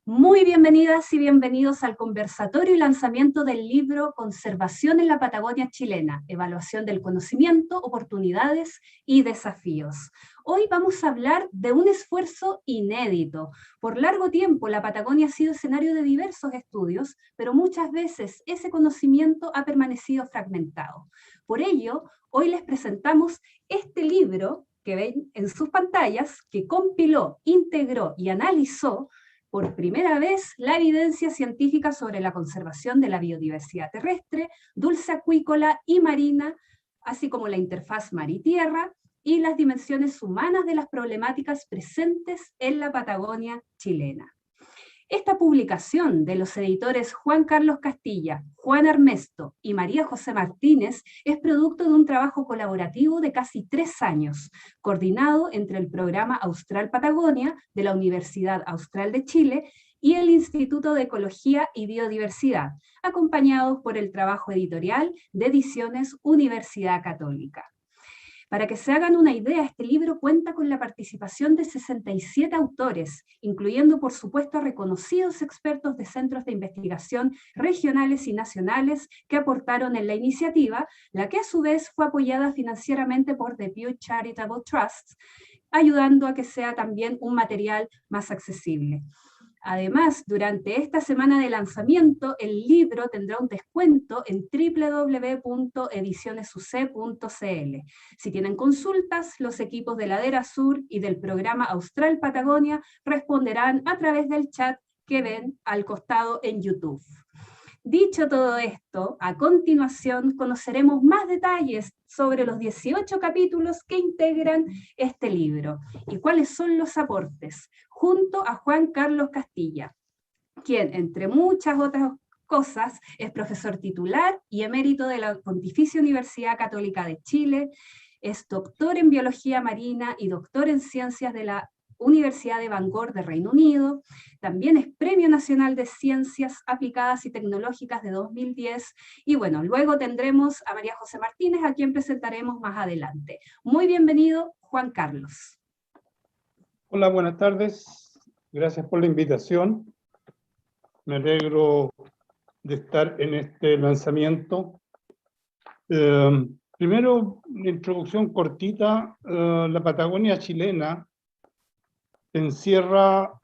Muy bienvenidas y bienvenidos al conversatorio y lanzamiento del libro Conservación en la Patagonia Chilena, Evaluación del Conocimiento, Oportunidades y Desafíos. Hoy vamos a hablar de un esfuerzo inédito. Por largo tiempo la Patagonia ha sido escenario de diversos estudios, pero muchas veces ese conocimiento ha permanecido fragmentado. Por ello, hoy les presentamos este libro que ven en sus pantallas, que compiló, integró y analizó por primera vez la evidencia científica sobre la conservación de la biodiversidad terrestre, dulce acuícola y marina, así como la interfaz mar y tierra y las dimensiones humanas de las problemáticas presentes en la Patagonia chilena. Esta publicación de los editores Juan Carlos Castilla, Juan Armesto y María José Martínez es producto de un trabajo colaborativo de casi 3 años, coordinado entre el Programa Austral Patagonia de la Universidad Austral de Chile y el Instituto de Ecología y Biodiversidad, acompañados por el trabajo editorial de Ediciones Universidad Católica. Para que se hagan una idea, este libro cuenta con la participación de 67 autores, incluyendo por supuesto a reconocidos expertos de centros de investigación regionales y nacionales que aportaron en la iniciativa, la que a su vez fue apoyada financieramente por The Pew Charitable Trust, ayudando a que sea también un material más accesible. Además, durante esta semana de lanzamiento, el libro tendrá un descuento en www.edicionesuc.cl. Si tienen consultas, los equipos de Ladera Sur y del programa Austral Patagonia responderán a través del chat que ven al costado en YouTube. Dicho todo esto, a continuación conoceremos más detalles sobre los 18 capítulos que integran este libro y cuáles son los aportes, junto a Juan Carlos Castilla, quien, entre muchas otras cosas, es profesor titular y emérito de la Pontificia Universidad Católica de Chile, es doctor en Biología Marina y doctor en Ciencias de la Universidad de Bangor de Reino Unido, también es Premio Nacional de Ciencias Aplicadas y Tecnológicas de 2010, y bueno, luego tendremos a María José Martínez, a quien presentaremos más adelante. Muy bienvenido, Juan Carlos. Hola, buenas tardes. Gracias por la invitación. Me alegro de estar en este lanzamiento. Primero, una introducción cortita. La Patagonia chilena encierra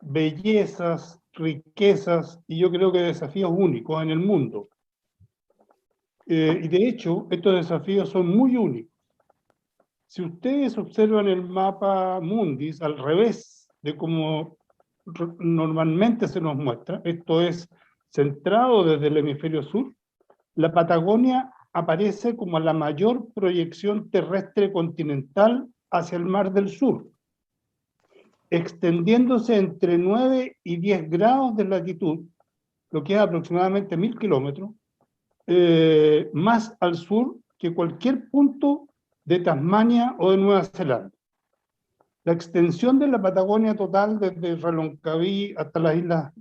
bellezas, riquezas y yo creo que desafíos únicos en el mundo. Y de hecho, estos desafíos son muy únicos. Si ustedes observan el mapa Mundis al revés de como normalmente se nos muestra, esto es centrado desde el hemisferio sur, la Patagonia aparece como la mayor proyección terrestre continental hacia el Mar del Sur, extendiéndose entre 9 y 10 grados de latitud, lo que es aproximadamente 1000 kilómetros, más al sur que cualquier punto de Tasmania o de Nueva Zelanda. La extensión de la Patagonia total desde Reloncaví hasta las islas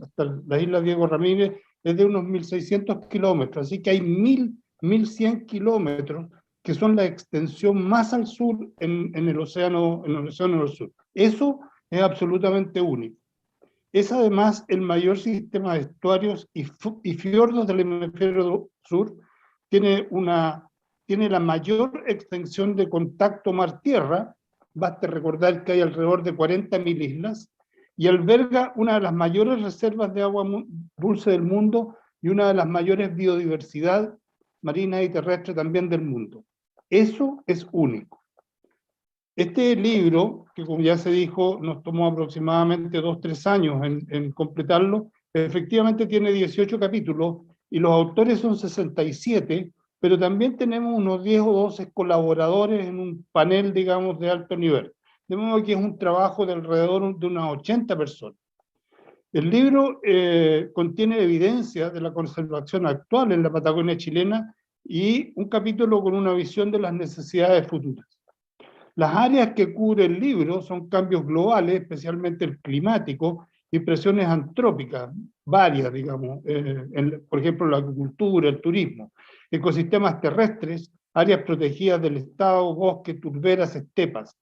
Diego Ramírez es de unos 1600 kilómetros, así que hay 1100 kilómetros que son la extensión más al sur en el océano del sur. Eso es absolutamente único. Es además el mayor sistema de estuarios y fiordos del hemisferio sur, tiene la mayor extensión de contacto mar-tierra. Basta recordar que hay alrededor de 40.000 islas y alberga una de las mayores reservas de agua dulce del mundo y una de las mayores biodiversidad marina y terrestre también del mundo. Eso es único. Este libro, que como ya se dijo, nos tomó aproximadamente 2-3 años en completarlo, efectivamente tiene 18 capítulos y los autores son 67, pero también tenemos unos 10 o 12 colaboradores en un panel, digamos, de alto nivel. De modo que es un trabajo de alrededor de unas 80 personas. El libro contiene evidencia de la conservación actual en la Patagonia chilena y un capítulo con una visión de las necesidades futuras. Las áreas que cubre el libro son cambios globales, especialmente el climático, y presiones antrópicas, varias, digamos, por ejemplo, la agricultura, el turismo, ecosistemas terrestres, áreas protegidas del Estado, bosques, turberas, estepas,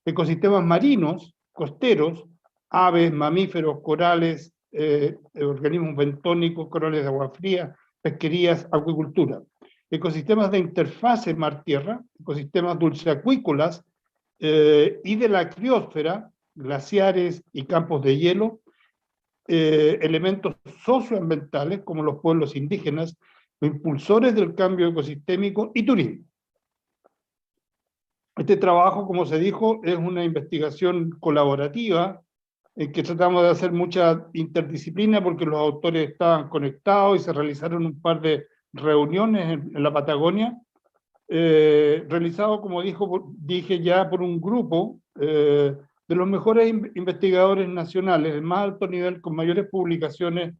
ecosistemas marinos, costeros, aves, mamíferos, corales, organismos bentónicos, corales de agua fría, pesquerías, acuicultura. Ecosistemas de interfase mar-tierra, ecosistemas dulceacuícolas y de la criósfera, glaciares y campos de hielo, elementos socioambientales como los pueblos indígenas, impulsores del cambio ecosistémico y turismo. Este trabajo, como se dijo, es una investigación colaborativa en que tratamos de hacer mucha interdisciplina porque los autores estaban conectados y se realizaron un par de reuniones en la Patagonia, realizado, como dije ya, por un grupo de los mejores investigadores nacionales, de más alto nivel, con mayores publicaciones,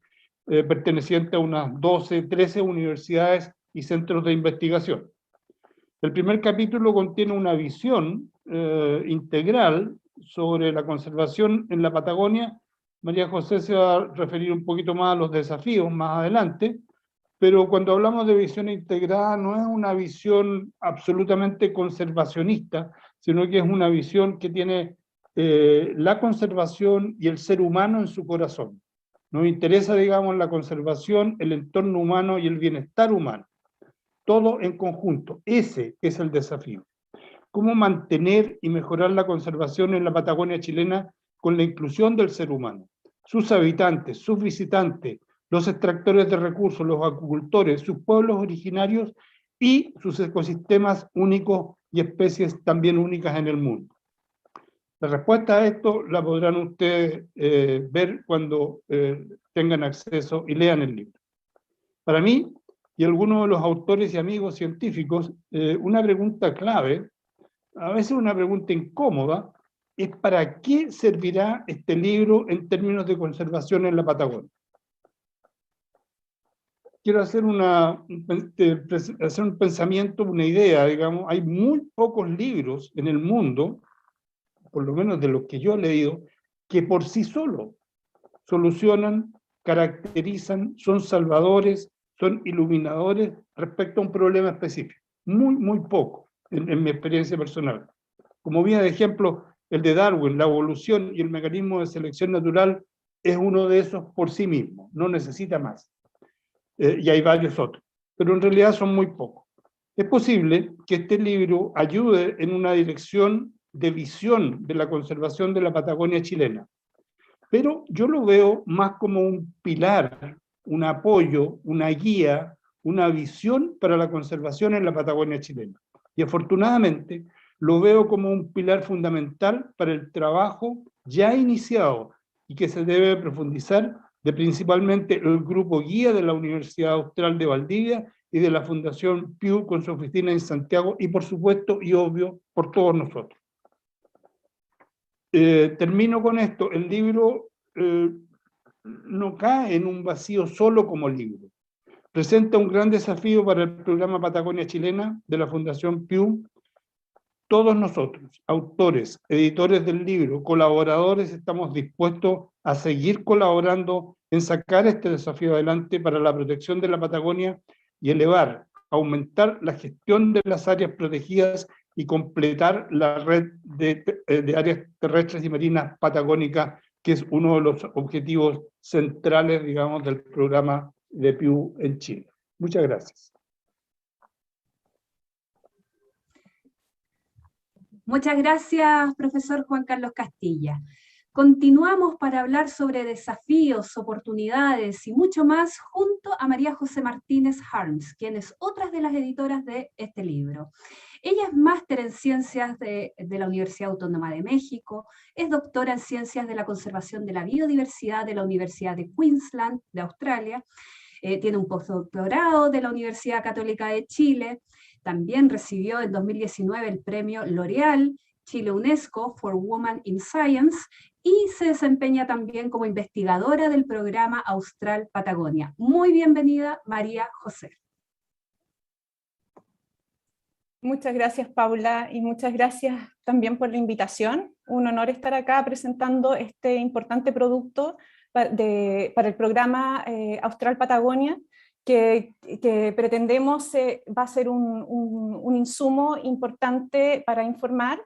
pertenecientes a unas 12, 13 universidades y centros de investigación. El primer capítulo contiene una visión integral sobre la conservación en la Patagonia. María José se va a referir un poquito más a los desafíos más adelante, pero cuando hablamos de visión integrada no es una visión absolutamente conservacionista, sino que es una visión que tiene la conservación y el ser humano en su corazón. Nos interesa, digamos, la conservación, el entorno humano y el bienestar humano. Todo en conjunto. Ese es el desafío. ¿Cómo mantener y mejorar la conservación en la Patagonia chilena con la inclusión del ser humano? Sus habitantes, sus visitantes, los extractores de recursos, los acuicultores, sus pueblos originarios y sus ecosistemas únicos y especies también únicas en el mundo. La respuesta a esto la podrán ustedes ver cuando tengan acceso y lean el libro. Para mí, y algunos de los autores y amigos científicos, una pregunta clave, a veces una pregunta incómoda, es ¿para qué servirá este libro en términos de conservación en la Patagonia? Quiero hacer un pensamiento, una idea, digamos. Hay muy pocos libros en el mundo, por lo menos de los que yo he leído, que por sí solos solucionan, caracterizan, son salvadores, son iluminadores respecto a un problema específico. Muy, muy poco, en mi experiencia personal. Como bien de ejemplo, el de Darwin, la evolución y el mecanismo de selección natural es uno de esos por sí mismo, no necesita más. Y hay varios otros, pero en realidad son muy pocos. Es posible que este libro ayude en una dirección de visión de la conservación de la Patagonia chilena, pero yo lo veo más como un pilar, un apoyo, una guía, una visión para la conservación en la Patagonia chilena. Y afortunadamente lo veo como un pilar fundamental para el trabajo ya iniciado y que se debe profundizar de principalmente el grupo guía de la Universidad Austral de Valdivia y de la Fundación Pew con su oficina en Santiago y por supuesto y obvio por todos nosotros. Termino con esto. El libro no cae en un vacío solo como libro. Presenta un gran desafío para el programa Patagonia Chilena de la Fundación Pew. Todos nosotros, autores, editores del libro, colaboradores, estamos dispuestos a seguir colaborando en sacar este desafío adelante para la protección de la Patagonia y aumentar la gestión de las áreas protegidas y completar la red de áreas terrestres y marinas patagónicas, que es uno de los objetivos centrales, digamos, del programa de Pew en Chile. Muchas gracias. Muchas gracias, profesor Juan Carlos Castilla. Continuamos para hablar sobre desafíos, oportunidades y mucho más junto a María José Martínez Harms, quien es otra de las editoras de este libro. Ella es máster en Ciencias de la Universidad Autónoma de México, es doctora en Ciencias de la Conservación de la Biodiversidad de la Universidad de Queensland, de Australia, tiene un postdoctorado de la Universidad Católica de Chile, también recibió en 2019 el premio L'Oréal Chile UNESCO for Women in Science y se desempeña también como investigadora del programa Austral Patagonia. Muy bienvenida, María José. Muchas gracias, Paula, y muchas gracias también por la invitación. Un honor estar acá presentando este importante producto para el programa Austral Patagonia, que pretendemos va a ser un insumo importante para informar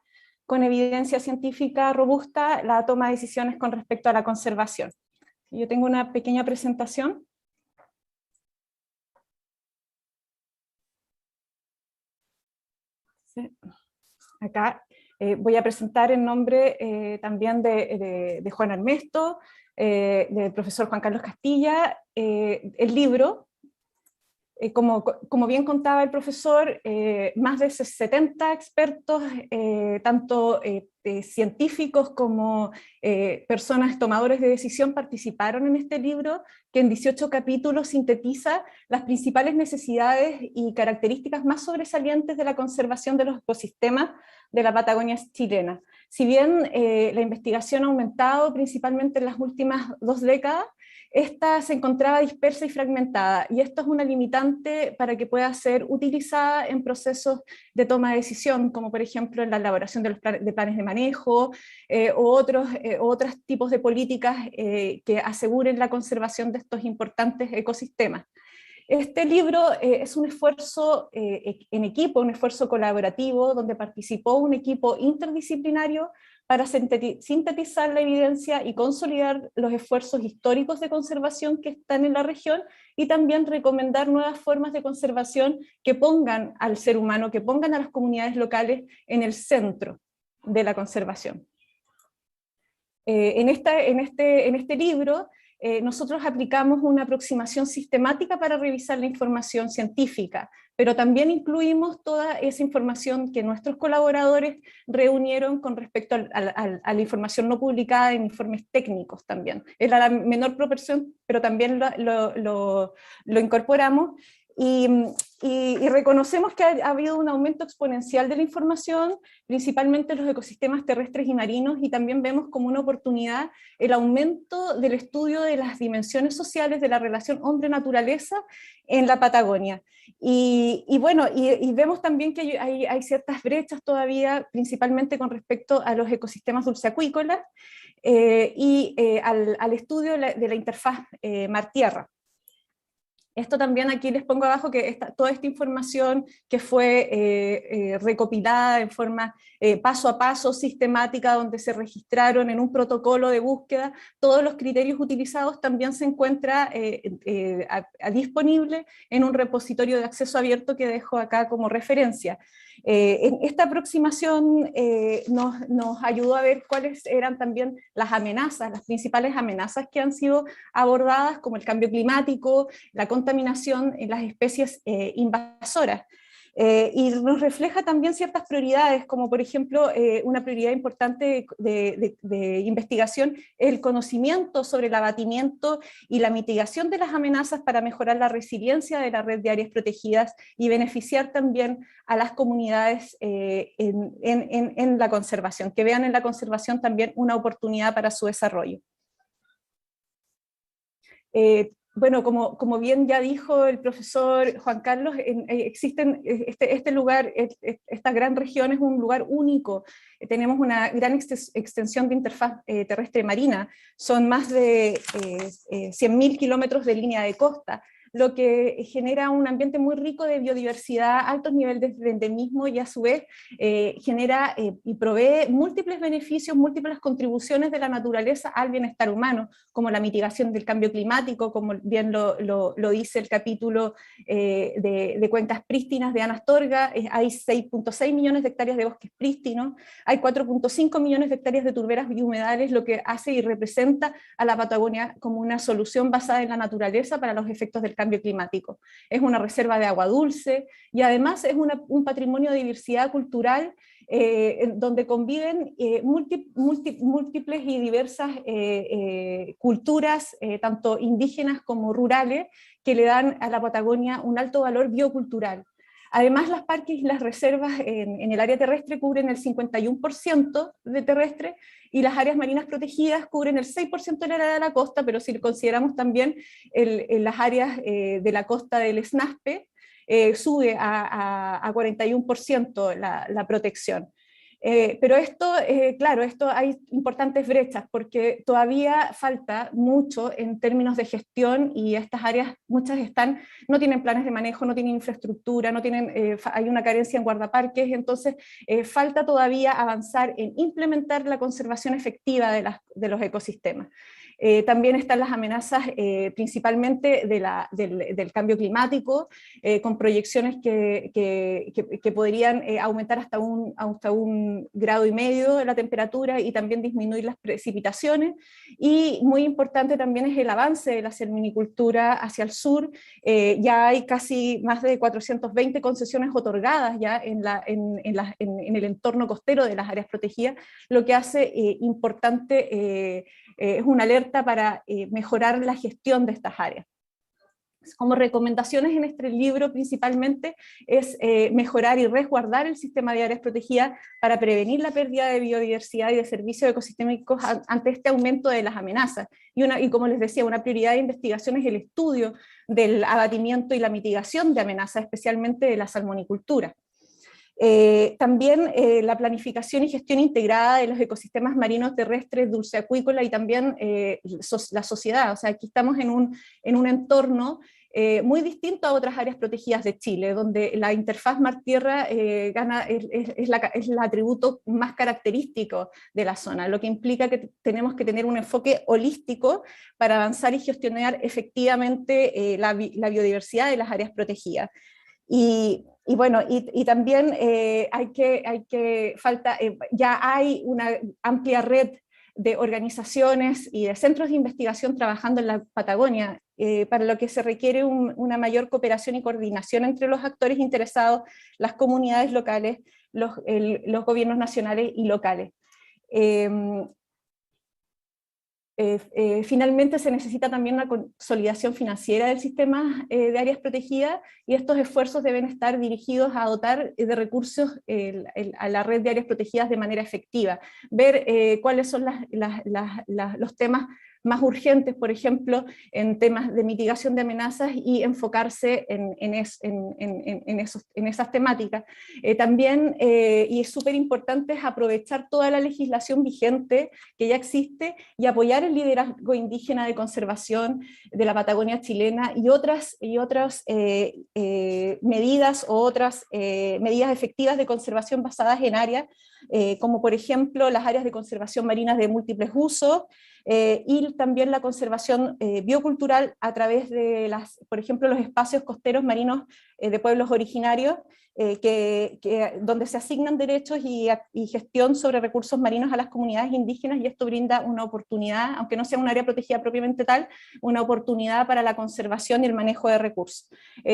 con evidencia científica robusta la toma de decisiones con respecto a la conservación. Yo tengo una pequeña presentación. Sí. Acá voy a presentar en nombre también de Juan Ernesto, del profesor Juan Carlos Castilla, el libro. Como bien contaba el profesor, más de 70 expertos, tanto científicos como personas tomadores de decisión participaron en este libro, que en 18 capítulos sintetiza las principales necesidades y características más sobresalientes de la conservación de los ecosistemas de la Patagonia chilena. Si bien la investigación ha aumentado principalmente en las últimas 2 décadas, esta se encontraba dispersa y fragmentada, y esto es una limitante para que pueda ser utilizada en procesos de toma de decisión, como por ejemplo en la elaboración de los planes de manejo, o otros tipos de políticas que aseguren la conservación de estos importantes ecosistemas. Este libro es un esfuerzo en equipo, un esfuerzo colaborativo, donde participó un equipo interdisciplinario para sintetizar la evidencia y consolidar los esfuerzos históricos de conservación que están en la región, y también recomendar nuevas formas de conservación que pongan al ser humano, que pongan a las comunidades locales en el centro de la conservación. En este libro, nosotros aplicamos una aproximación sistemática para revisar la información científica, pero también incluimos toda esa información que nuestros colaboradores reunieron con respecto a la información no publicada en informes técnicos también. Es la menor proporción, pero también lo incorporamos. Y reconocemos que ha habido un aumento exponencial de la información, principalmente en los ecosistemas terrestres y marinos, y también vemos como una oportunidad el aumento del estudio de las dimensiones sociales de la relación hombre-naturaleza en la Patagonia. Y vemos también que hay ciertas brechas todavía, principalmente con respecto a los ecosistemas dulceacuícolas al estudio de la interfaz mar-tierra. Esto también aquí les pongo abajo que toda esta información que fue recopilada en forma paso a paso, sistemática, donde se registraron en un protocolo de búsqueda, todos los criterios utilizados, también se encuentra disponible en un repositorio de acceso abierto que dejo acá como referencia. Esta aproximación nos ayudó a ver cuáles eran también las amenazas, las principales amenazas que han sido abordadas, como el cambio climático, la contaminación en las especies invasoras. Y nos refleja también ciertas prioridades, como por ejemplo una prioridad importante de investigación, el conocimiento sobre el abatimiento y la mitigación de las amenazas para mejorar la resiliencia de la red de áreas protegidas y beneficiar también a las comunidades en la conservación, que vean en la conservación también una oportunidad para su desarrollo. Bueno, como bien ya dijo el profesor Juan Carlos, existen este lugar, esta gran región es un lugar único. Tenemos una gran extensión de interfaz terrestre marina, son más de 100.000 kilómetros de línea de costa, lo que genera un ambiente muy rico de biodiversidad, altos niveles de endemismo, y a su vez genera y provee múltiples beneficios, múltiples contribuciones de la naturaleza al bienestar humano, como la mitigación del cambio climático, como bien lo dice el capítulo de cuencas prístinas de Ana Astorga. Hay 6.6 millones de hectáreas de bosques prístinos, hay 4.5 millones de hectáreas de turberas y humedales, lo que hace y representa a la Patagonia como una solución basada en la naturaleza para los efectos del cambio climático. Es una reserva de agua dulce y además es un patrimonio de diversidad cultural donde conviven múltiples y diversas culturas, tanto indígenas como rurales, que le dan a la Patagonia un alto valor biocultural. Además, los parques y las reservas en el área terrestre cubren el 51% de terrestre, y las áreas marinas protegidas cubren el 6% del área de la costa, pero si consideramos también las áreas de la costa del SNASPE, sube a 41% la protección. Pero esto, claro, esto hay importantes brechas porque todavía falta mucho en términos de gestión y estas áreas, muchas no tienen planes de manejo, no tienen infraestructura, no tienen, hay una carencia en guardaparques, entonces falta todavía avanzar en implementar la conservación efectiva de los ecosistemas. También están las amenazas principalmente del cambio climático, con proyecciones que podrían aumentar hasta un grado y medio de la temperatura y también disminuir las precipitaciones. Y muy importante también es el avance de la selminicultura hacia el sur. Ya hay casi más de 420 concesiones otorgadas ya en el entorno costero de las áreas protegidas, lo que hace importante, es una alerta para mejorar la gestión de estas áreas. Como recomendaciones en este libro principalmente es mejorar y resguardar el sistema de áreas protegidas para prevenir la pérdida de biodiversidad y de servicios ecosistémicos ante este aumento de las amenazas. Y como les decía, una prioridad de investigación es el estudio del abatimiento y la mitigación de amenazas, especialmente de la salmonicultura. También la planificación y gestión integrada de los ecosistemas marinos, terrestres, dulceacuícola y también la sociedad. O sea, aquí estamos en un entorno muy distinto a otras áreas protegidas de Chile, donde la interfaz mar-tierra es el atributo más característico de la zona, lo que implica que tenemos que tener un enfoque holístico para avanzar y gestionar efectivamente la biodiversidad de las áreas protegidas. Y bueno, y también ya hay una amplia red de organizaciones y de centros de investigación trabajando en la Patagonia, para lo que se requiere una mayor cooperación y coordinación entre los actores interesados, las comunidades locales, los gobiernos nacionales y locales. Finalmente se necesita también una consolidación financiera del sistema de áreas protegidas, y estos esfuerzos deben estar dirigidos a dotar de recursos a la red de áreas protegidas de manera efectiva, ver cuáles son los temas más urgentes, por ejemplo, en temas de mitigación de amenazas, y enfocarse en esas temáticas. También, y es súper importante, es aprovechar toda la legislación vigente que ya existe y apoyar el liderazgo indígena de conservación de la Patagonia chilena y otras medidas o otras medidas efectivas de conservación basadas en áreas, como por ejemplo las áreas de conservación marinas de múltiples usos, y también la conservación biocultural a través de por ejemplo, los espacios costeros marinos de pueblos originarios, donde se asignan derechos y gestión sobre recursos marinos a las comunidades indígenas, y esto brinda una oportunidad, aunque no sea un área protegida propiamente tal, una oportunidad para la conservación y el manejo de recursos.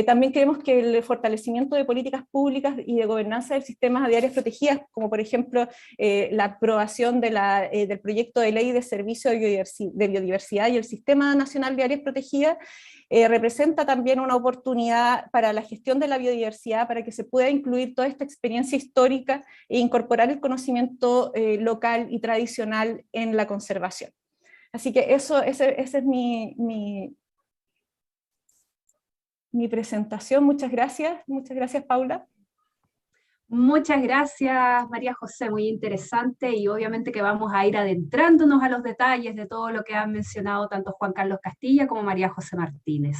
También creemos que el fortalecimiento de políticas públicas y de gobernanza del sistema de áreas protegidas, como por ejemplo la aprobación del proyecto de ley de servicio de biodiversidad y el Sistema Nacional de Áreas Protegidas, representa también una oportunidad para la gestión de la biodiversidad, para que se pueda incluir toda esta experiencia histórica e incorporar el conocimiento local y tradicional en la conservación. Así que esa es mi presentación. Muchas gracias Paula. Muchas gracias, María José, muy interesante, y obviamente que vamos a ir adentrándonos a los detalles de todo lo que han mencionado tanto Juan Carlos Castilla como María José Martínez.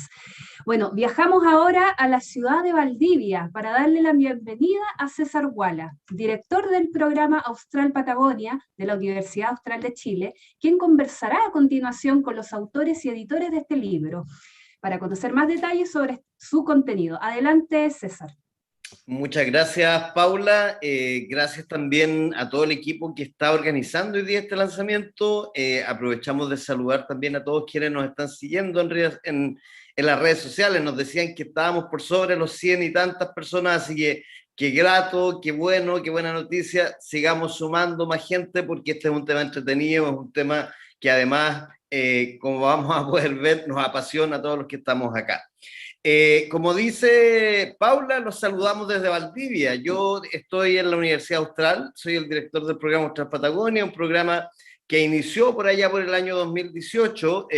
Bueno, viajamos ahora a la ciudad de Valdivia para darle la bienvenida a César Guala, director del programa Austral Patagonia de la Universidad Austral de Chile, quien conversará a continuación con los autores y editores de este libro para conocer más detalles sobre su contenido. Adelante, César. Muchas gracias, Paula. Gracias también a todo el equipo que está organizando hoy día este lanzamiento. Aprovechamos de saludar también a todos quienes nos están siguiendo en las redes sociales. Nos decían que estábamos por sobre los 100 y tantas personas, así que qué grato, qué bueno, qué buena noticia. Sigamos sumando más gente, porque este es un tema entretenido, es un tema que además, como vamos a poder ver, nos apasiona a todos los que estamos acá. Como dice Paula, los saludamos desde Valdivia. Yo estoy en la Universidad Austral, soy el director del programa Austral Patagonia, un programa que inició por allá por el año 2018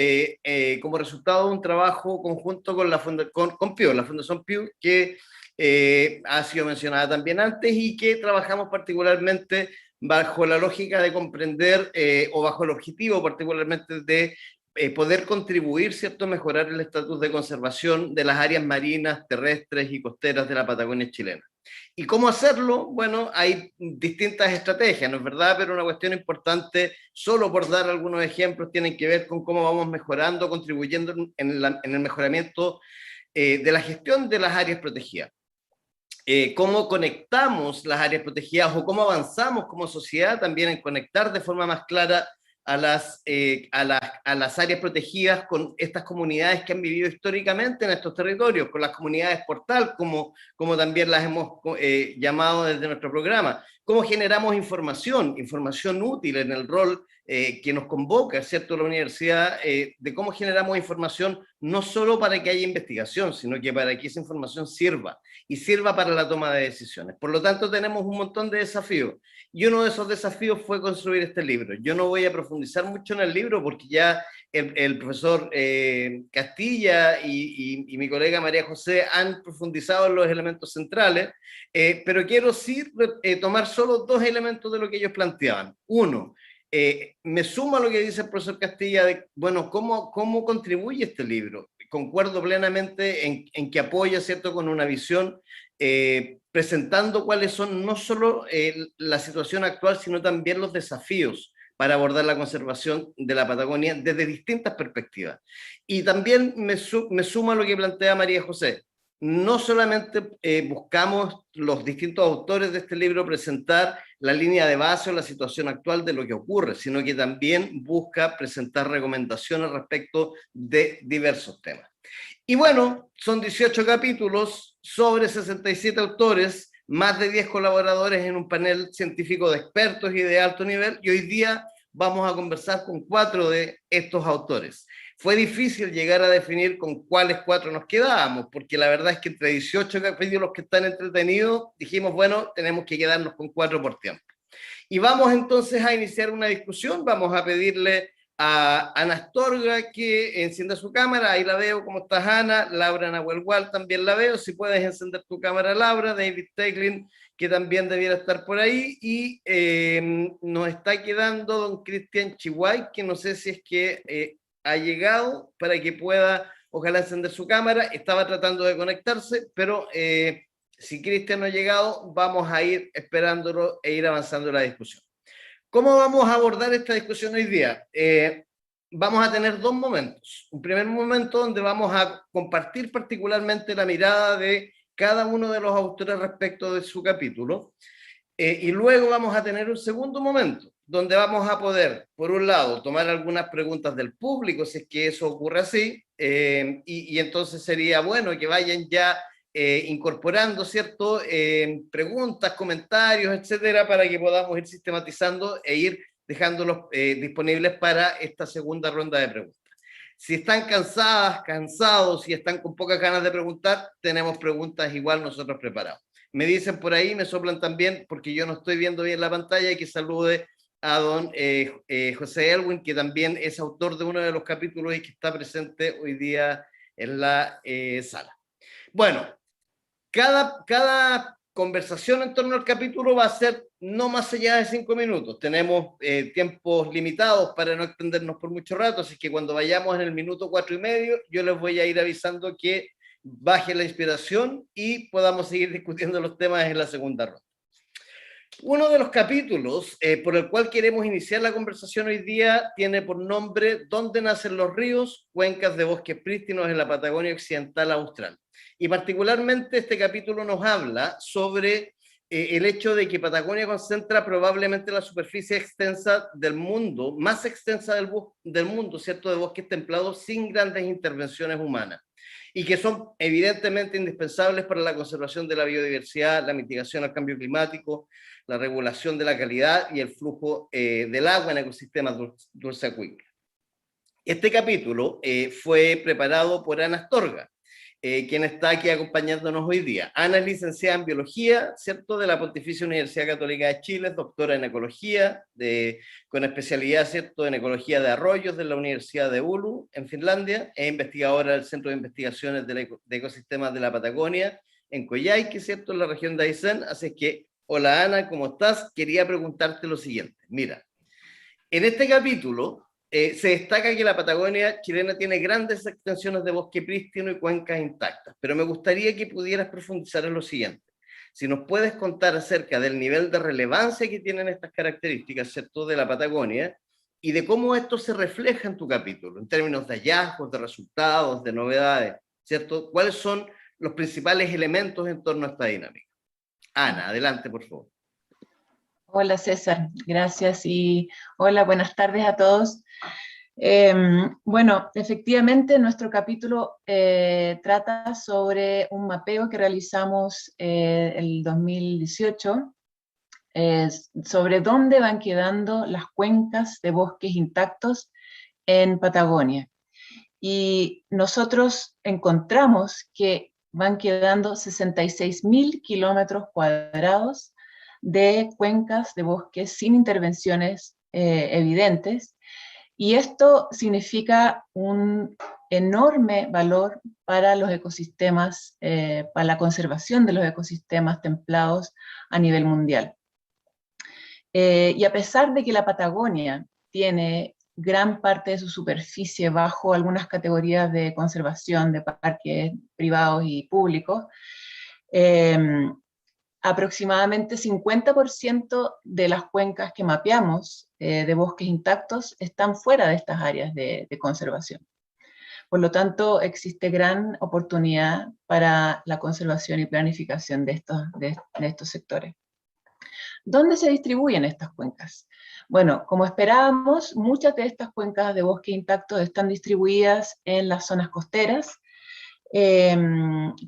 como resultado de un trabajo conjunto con la Fundación Pew, que ha sido mencionada también antes y que trabajamos particularmente bajo la lógica de comprender o bajo el objetivo particularmente de poder contribuir, ¿cierto?, a mejorar el estatus de conservación de las áreas marinas, terrestres y costeras de la Patagonia chilena. ¿Y cómo hacerlo? Bueno, hay distintas estrategias, ¿no es verdad? Pero una cuestión importante, solo por dar algunos ejemplos, tienen que ver con cómo vamos mejorando, contribuyendo en el mejoramiento de la gestión de las áreas protegidas. Cómo conectamos las áreas protegidas o cómo avanzamos como sociedad también en conectar de forma más clara a las áreas protegidas con estas comunidades que han vivido históricamente en estos territorios, con las comunidades portal, como también las hemos llamado desde nuestro programa. Cómo generamos información útil en el rol que nos convoca, ¿cierto?, la universidad, de cómo generamos información no solo para que haya investigación, sino que para que esa información sirva para la toma de decisiones. Por lo tanto, tenemos un montón de desafíos. Y uno de esos desafíos fue construir este libro. Yo no voy a profundizar mucho en el libro porque ya el profesor Castilla y mi colega María José han profundizado en los elementos centrales, pero quiero sí tomar solo dos elementos de lo que ellos planteaban. Uno, me sumo a lo que dice el profesor Castilla de, bueno, ¿cómo contribuye este libro? Concuerdo plenamente en que apoya, ¿cierto?, con una visión presentando cuáles son no solo la situación actual, sino también los desafíos para abordar la conservación de la Patagonia desde distintas perspectivas. Y también me sumo a lo que plantea María José. No solamente buscamos los distintos autores de este libro presentar la línea de base o la situación actual de lo que ocurre, sino que también busca presentar recomendaciones respecto de diversos temas. Y bueno, son 18 capítulos sobre 67 autores, más de 10 colaboradores en un panel científico de expertos y de alto nivel, y hoy día vamos a conversar con 4 de estos autores. Fue difícil llegar a definir con cuáles 4 nos quedábamos, porque la verdad es que entre 18 capítulos que están entretenidos, dijimos, bueno, tenemos que quedarnos con 4 por tiempo. Y vamos entonces a iniciar una discusión. Vamos a pedirle a Ana Astorga que encienda su cámara. Ahí la veo. ¿Cómo estás, Ana? Laura Nahuelgual también la veo. Si puedes encender tu cámara, Laura. David Teiglin, que también debiera estar por ahí. Y nos está quedando don Cristian Chihuay, que no sé si es que ha llegado para que pueda, ojalá, encender su cámara. Estaba tratando de conectarse, pero si Cristian no ha llegado, vamos a ir esperándolo e ir avanzando en la discusión. ¿Cómo vamos a abordar esta discusión hoy día? Vamos a tener 2 momentos. Un primer momento donde vamos a compartir particularmente la mirada de cada uno de los autores respecto de su capítulo. Y luego vamos a tener un segundo momento donde vamos a poder, por un lado, tomar algunas preguntas del público, si es que eso ocurre así, y entonces sería bueno que vayan ya incorporando, ¿cierto?, preguntas, comentarios, etcétera, para que podamos ir sistematizando e ir dejándolos disponibles para esta segunda ronda de preguntas. Si están cansados y están con pocas ganas de preguntar, tenemos preguntas igual nosotros preparados. Me dicen por ahí, me soplan también, porque yo no estoy viendo bien la pantalla, y que salude a don José Elwin, que también es autor de uno de los capítulos y que está presente hoy día en la sala. Bueno, cada conversación en torno al capítulo va a ser no más allá de 5 minutos. Tenemos tiempos limitados para no extendernos por mucho rato, así que cuando vayamos en el minuto 4:30, yo les voy a ir avisando que baje la inspiración y podamos seguir discutiendo los temas en la segunda ronda. Uno de los capítulos por el cual queremos iniciar la conversación hoy día tiene por nombre ¿Dónde nacen los ríos? Cuencas de bosques prístinos en la Patagonia Occidental Austral. Y particularmente este capítulo nos habla sobre el hecho de que Patagonia concentra probablemente la superficie extensa del mundo, más extensa del mundo, ¿cierto?, de bosques templados sin grandes intervenciones humanas, y que son evidentemente indispensables para la conservación de la biodiversidad, la mitigación al cambio climático, la regulación de la calidad y el flujo del agua en ecosistemas dulceacuícolas. Este capítulo fue preparado por Ana Astorga, quien está aquí acompañándonos hoy día. Ana es licenciada en Biología, ¿cierto?, de la Pontificia Universidad Católica de Chile, es doctora en Ecología, con especialidad, ¿cierto?, en Ecología de Arroyos de la Universidad de Oulu, en Finlandia, es investigadora del Centro de Investigaciones de Ecosistemas de la Patagonia, en Coyhaique, ¿cierto?, en la región de Aysén. Así que, hola Ana, ¿cómo estás? Quería preguntarte lo siguiente. Mira, en este capítulo se destaca que la Patagonia chilena tiene grandes extensiones de bosque prístino y cuencas intactas, pero me gustaría que pudieras profundizar en lo siguiente. Si nos puedes contar acerca del nivel de relevancia que tienen estas características, ¿cierto?, de la Patagonia, y de cómo esto se refleja en tu capítulo, en términos de hallazgos, de resultados, de novedades, ¿cierto? ¿Cuáles son los principales elementos en torno a esta dinámica? Ana, adelante, por favor. Hola César, gracias y hola, buenas tardes a todos. Bueno, efectivamente nuestro capítulo trata sobre un mapeo que realizamos el 2018 sobre dónde van quedando las cuencas de bosques intactos en Patagonia. Y nosotros encontramos que van quedando 66.000 kilómetros cuadrados de cuencas de bosques sin intervenciones evidentes, y esto significa un enorme valor para los ecosistemas, para la conservación de los ecosistemas templados a nivel mundial. Y a pesar de que la Patagonia tiene gran parte de su superficie bajo algunas categorías de conservación de parques privados y públicos, aproximadamente 50% de las cuencas que mapeamos de bosques intactos están fuera de estas áreas de conservación. Por lo tanto, existe gran oportunidad para la conservación y planificación de estos sectores. ¿Dónde se distribuyen estas cuencas? Bueno, como esperábamos, muchas de estas cuencas de bosque intacto están distribuidas en las zonas costeras,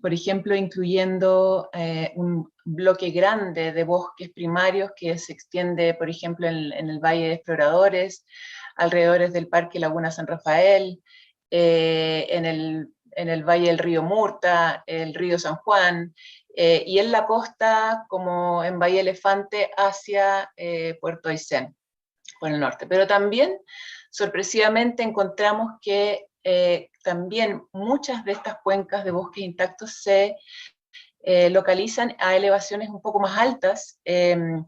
por ejemplo, incluyendo un bloque grande de bosques primarios que se extiende, por ejemplo, en el Valle de Exploradores, alrededor del Parque Laguna San Rafael, en el Valle del Río Murta, el Río San Juan, y en la costa, como en Bahía Elefante, hacia Puerto Aysén, por el norte. Pero también, sorpresivamente, encontramos que también muchas de estas cuencas de bosques intactos se localizan a elevaciones un poco más altas en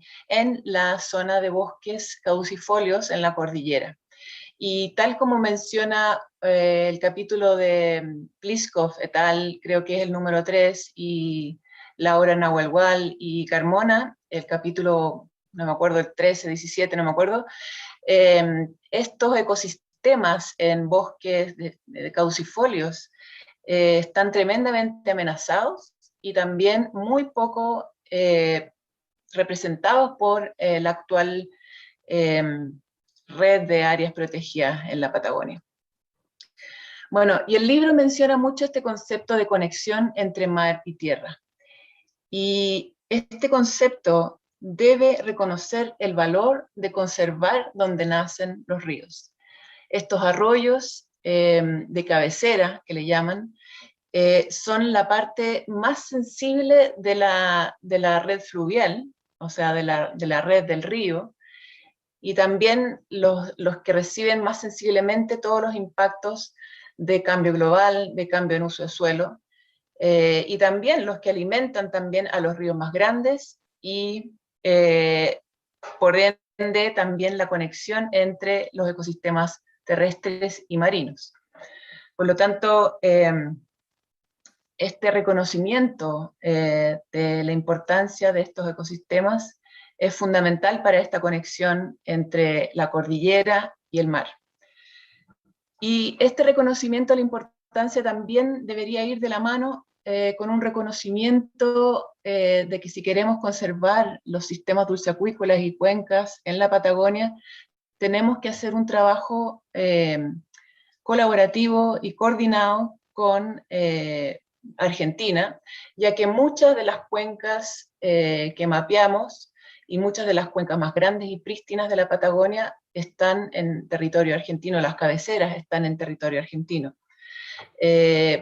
la zona de bosques caducifolios en la cordillera. Y tal como menciona el capítulo de Pliskov et al., creo que es el número 3, y Laura Nahuelhual y Carmona, el capítulo, no me acuerdo, el 13, 17, no me acuerdo, estos ecosistemas en bosques de caducifolios están tremendamente amenazados y también muy poco representados por la actual red de áreas protegidas en la Patagonia. Bueno, y el libro menciona mucho este concepto de conexión entre mar y tierra. Y este concepto debe reconocer el valor de conservar donde nacen los ríos. Estos arroyos de cabecera, que le llaman, son la parte más sensible de la red fluvial, o sea, de la red del río, y también los que reciben más sensiblemente todos los impactos de cambio global, de cambio en uso de suelo, y también los que alimentan también a los ríos más grandes y por ende también la conexión entre los ecosistemas terrestres y marinos. Por lo tanto, este reconocimiento de la importancia de estos ecosistemas es fundamental para esta conexión entre la cordillera y el mar. Y este reconocimiento de la importancia también debería ir de la mano con un reconocimiento de que si queremos conservar los sistemas dulceacuícolas y cuencas en la Patagonia, tenemos que hacer un trabajo colaborativo y coordinado con Argentina, ya que muchas de las cuencas que mapeamos y muchas de las cuencas más grandes y prístinas de la Patagonia están en territorio argentino, las cabeceras están en territorio argentino.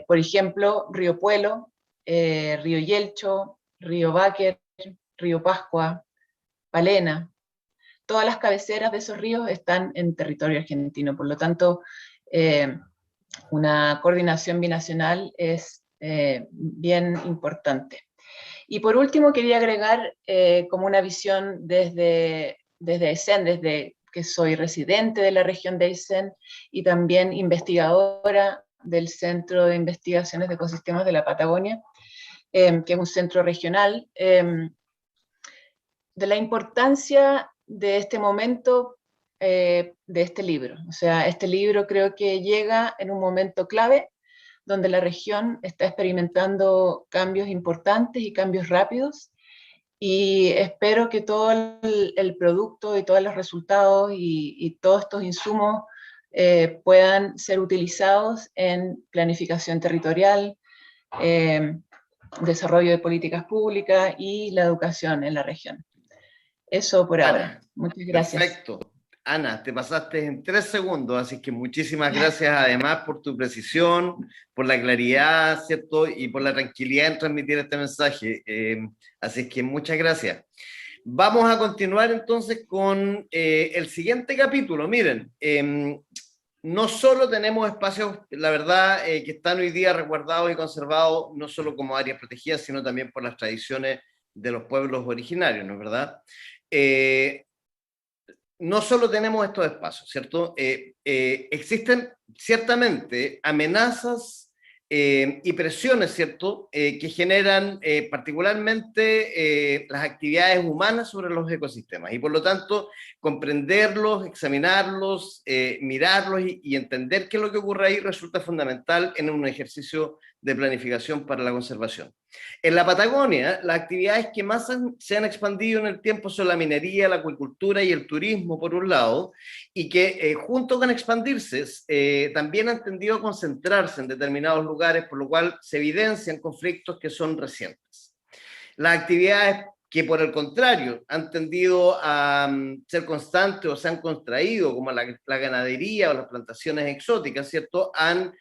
Por ejemplo, Río Puelo, Río Yelcho, Río Báquer, Río Pascua, Palena, todas las cabeceras de esos ríos están en territorio argentino. Por lo tanto, una coordinación binacional es bien importante. Y por último quería agregar como una visión desde Aysén, desde que soy residente de la región de Aysén y también investigadora del Centro de Investigaciones de Ecosistemas de la Patagonia, que es un centro regional, de la importancia de este momento, de este libro. O sea, este libro creo que llega en un momento clave donde la región está experimentando cambios importantes y cambios rápidos, y espero que todo el producto y todos los resultados y todos estos insumos puedan ser utilizados en planificación territorial, desarrollo de políticas públicas y la educación en la región. Eso por ahora. Muchas gracias. Perfecto. Ana, te pasaste en 3 segundos, así que muchísimas gracias además por tu precisión, por la claridad, ¿cierto? Y por la tranquilidad en transmitir este mensaje. Así que muchas gracias. Vamos a continuar entonces con el siguiente capítulo. Miren, no solo tenemos espacios, la verdad, que están hoy día resguardados y conservados, no solo como áreas protegidas, sino también por las tradiciones de los pueblos originarios, ¿no es verdad? No solo tenemos estos espacios, ¿cierto? Existen ciertamente amenazas y presiones, ¿cierto? Que generan particularmente las actividades humanas sobre los ecosistemas, y por lo tanto comprenderlos, examinarlos, mirarlos y entender qué es lo que ocurre ahí resulta fundamental en un ejercicio de planificación para la conservación. En la Patagonia, las actividades que más se han expandido en el tiempo son la minería, la acuicultura y el turismo, por un lado, y que junto con expandirse, también han tendido a concentrarse en determinados lugares, por lo cual se evidencian conflictos que son recientes. Las actividades que, por el contrario, han tendido a ser constantes o se han contraído, como la ganadería o las plantaciones exóticas, ¿cierto?, han